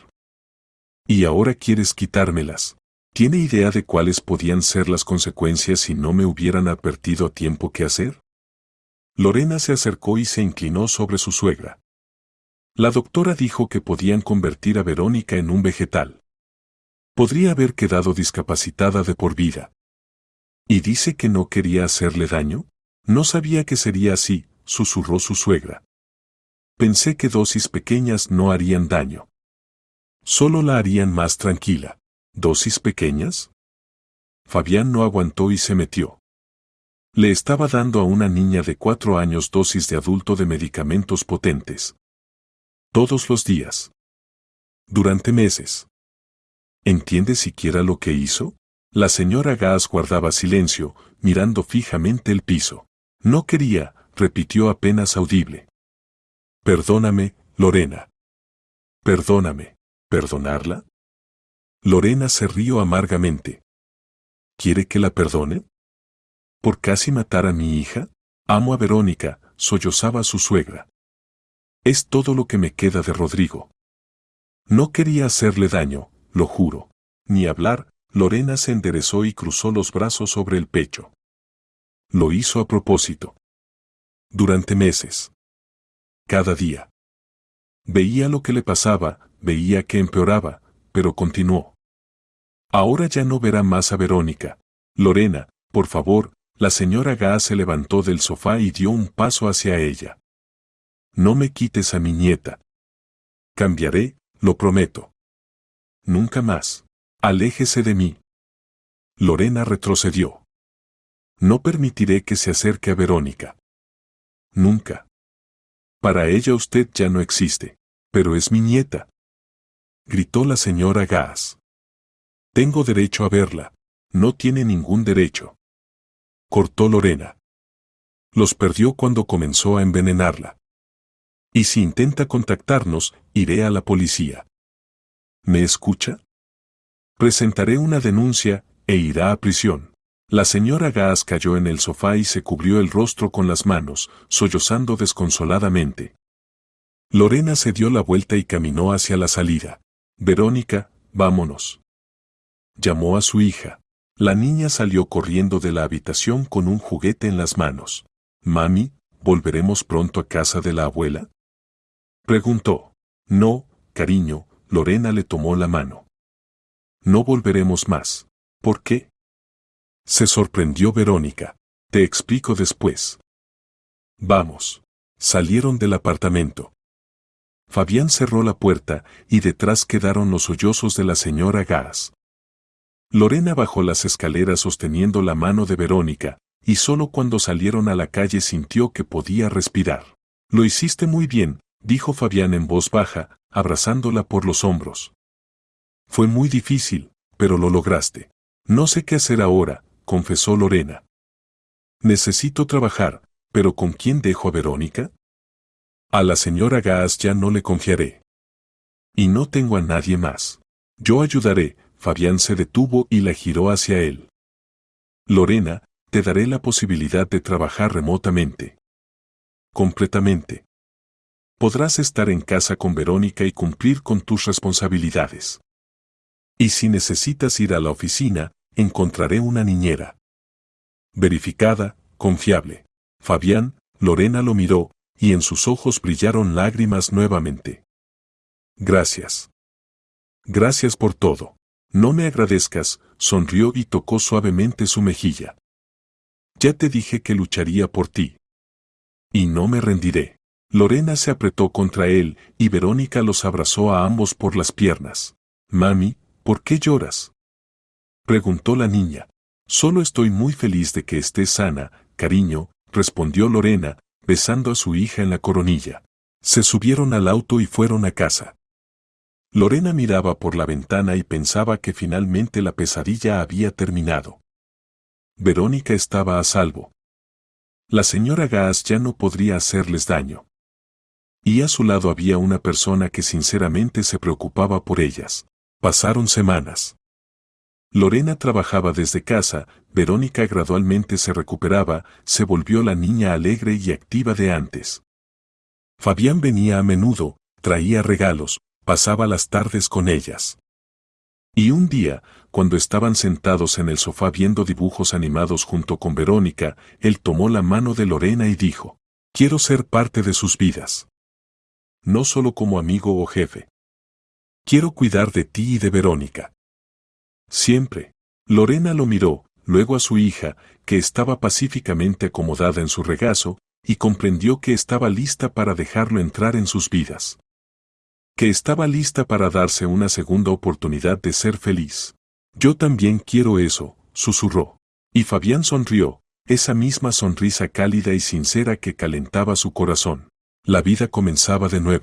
Y ahora quieres quitármelas. ¿Tiene idea de cuáles podían ser las consecuencias si no me hubieran advertido a tiempo qué hacer? Lorena se acercó y se inclinó sobre su suegra. La doctora dijo que podían convertir a Verónica en un vegetal. Podría haber quedado discapacitada de por vida. ¿Y dice que no quería hacerle daño? No sabía que sería así, susurró su suegra. Pensé que dosis pequeñas no harían daño. Solo la harían más tranquila. ¿Dosis pequeñas? Fabián no aguantó y se metió. Le estaba dando a una niña de 4 años dosis de adulto de medicamentos potentes. Todos los días. Durante meses. ¿Entiende siquiera lo que hizo? La señora Gaas guardaba silencio, mirando fijamente el piso. No quería, repitió apenas audible. Perdóname, Lorena. Perdóname. ¿Perdonarla? Lorena se rió amargamente. ¿Quiere que la perdone? ¿Por casi matar a mi hija? Amo a Verónica, sollozaba su suegra. Es todo lo que me queda de Rodrigo. No quería hacerle daño, lo juro. Ni hablar, Lorena se enderezó y cruzó los brazos sobre el pecho. Lo hizo a propósito. Durante meses. Cada día. Veía lo que le pasaba, veía que empeoraba, pero continuó. Ahora ya no verá más a Verónica. Lorena, por favor, la señora Gaas se levantó del sofá y dio un paso hacia ella. No me quites a mi nieta. Cambiaré, lo prometo. Nunca más. Aléjese de mí. Lorena retrocedió. No permitiré que se acerque a Verónica. Nunca. Para ella usted ya no existe, pero es mi nieta. Gritó la señora Gaas. Tengo derecho a verla. No tiene ningún derecho. Cortó Lorena. Los perdió cuando comenzó a envenenarla. Y si intenta contactarnos, iré a la policía. ¿Me escucha? Presentaré una denuncia, e irá a prisión. La señora Gaas cayó en el sofá y se cubrió el rostro con las manos, sollozando desconsoladamente. Lorena se dio la vuelta y caminó hacia la salida. Verónica, vámonos. Llamó a su hija. La niña salió corriendo de la habitación con un juguete en las manos. Mami, ¿volveremos pronto a casa de la abuela? Preguntó. No, cariño, Lorena le tomó la mano. No volveremos más. ¿Por qué? Se sorprendió Verónica. Te explico después. Vamos. Salieron del apartamento. Fabián cerró la puerta y detrás quedaron los sollozos de la señora Gaas. Lorena bajó las escaleras sosteniendo la mano de Verónica, y solo cuando salieron a la calle sintió que podía respirar. Lo hiciste muy bien, dijo Fabián en voz baja, abrazándola por los hombros. Fue muy difícil, pero lo lograste. No sé qué hacer ahora, confesó Lorena. Necesito trabajar, pero ¿con quién dejo a Verónica? A la señora Gaas ya no le confiaré. Y no tengo a nadie más. Yo ayudaré. Fabián se detuvo y la giró hacia él. Lorena, te daré la posibilidad de trabajar remotamente. Completamente. Podrás estar en casa con Verónica y cumplir con tus responsabilidades. Y si necesitas ir a la oficina, encontraré una niñera. Verificada, confiable. Fabián, Lorena lo miró, y en sus ojos brillaron lágrimas nuevamente. Gracias. Gracias por todo. No me agradezcas, sonrió y tocó suavemente su mejilla. Ya te dije que lucharía por ti. Y no me rendiré. Lorena se apretó contra él, y Verónica los abrazó a ambos por las piernas. Mami, ¿por qué lloras? Preguntó la niña. Solo estoy muy feliz de que estés sana, cariño, respondió Lorena, besando a su hija en la coronilla. Se subieron al auto y fueron a casa. Lorena miraba por la ventana y pensaba que finalmente la pesadilla había terminado. Verónica estaba a salvo. La señora Gaas ya no podría hacerles daño. Y a su lado había una persona que sinceramente se preocupaba por ellas. Pasaron semanas. Lorena trabajaba desde casa, Verónica gradualmente se recuperaba, se volvió la niña alegre y activa de antes. Fabián venía a menudo, traía regalos, pasaba las tardes con ellas. Y un día, cuando estaban sentados en el sofá viendo dibujos animados junto con Verónica, él tomó la mano de Lorena y dijo, quiero ser parte de sus vidas. No solo como amigo o jefe. Quiero cuidar de ti y de Verónica. Siempre. Lorena lo miró, luego a su hija, que estaba pacíficamente acomodada en su regazo, y comprendió que estaba lista para dejarlo entrar en sus vidas. Que estaba lista para darse una segunda oportunidad de ser feliz. Yo también quiero eso, susurró. Y Fabián sonrió, esa misma sonrisa cálida y sincera que calentaba su corazón. La vida comenzaba de nuevo.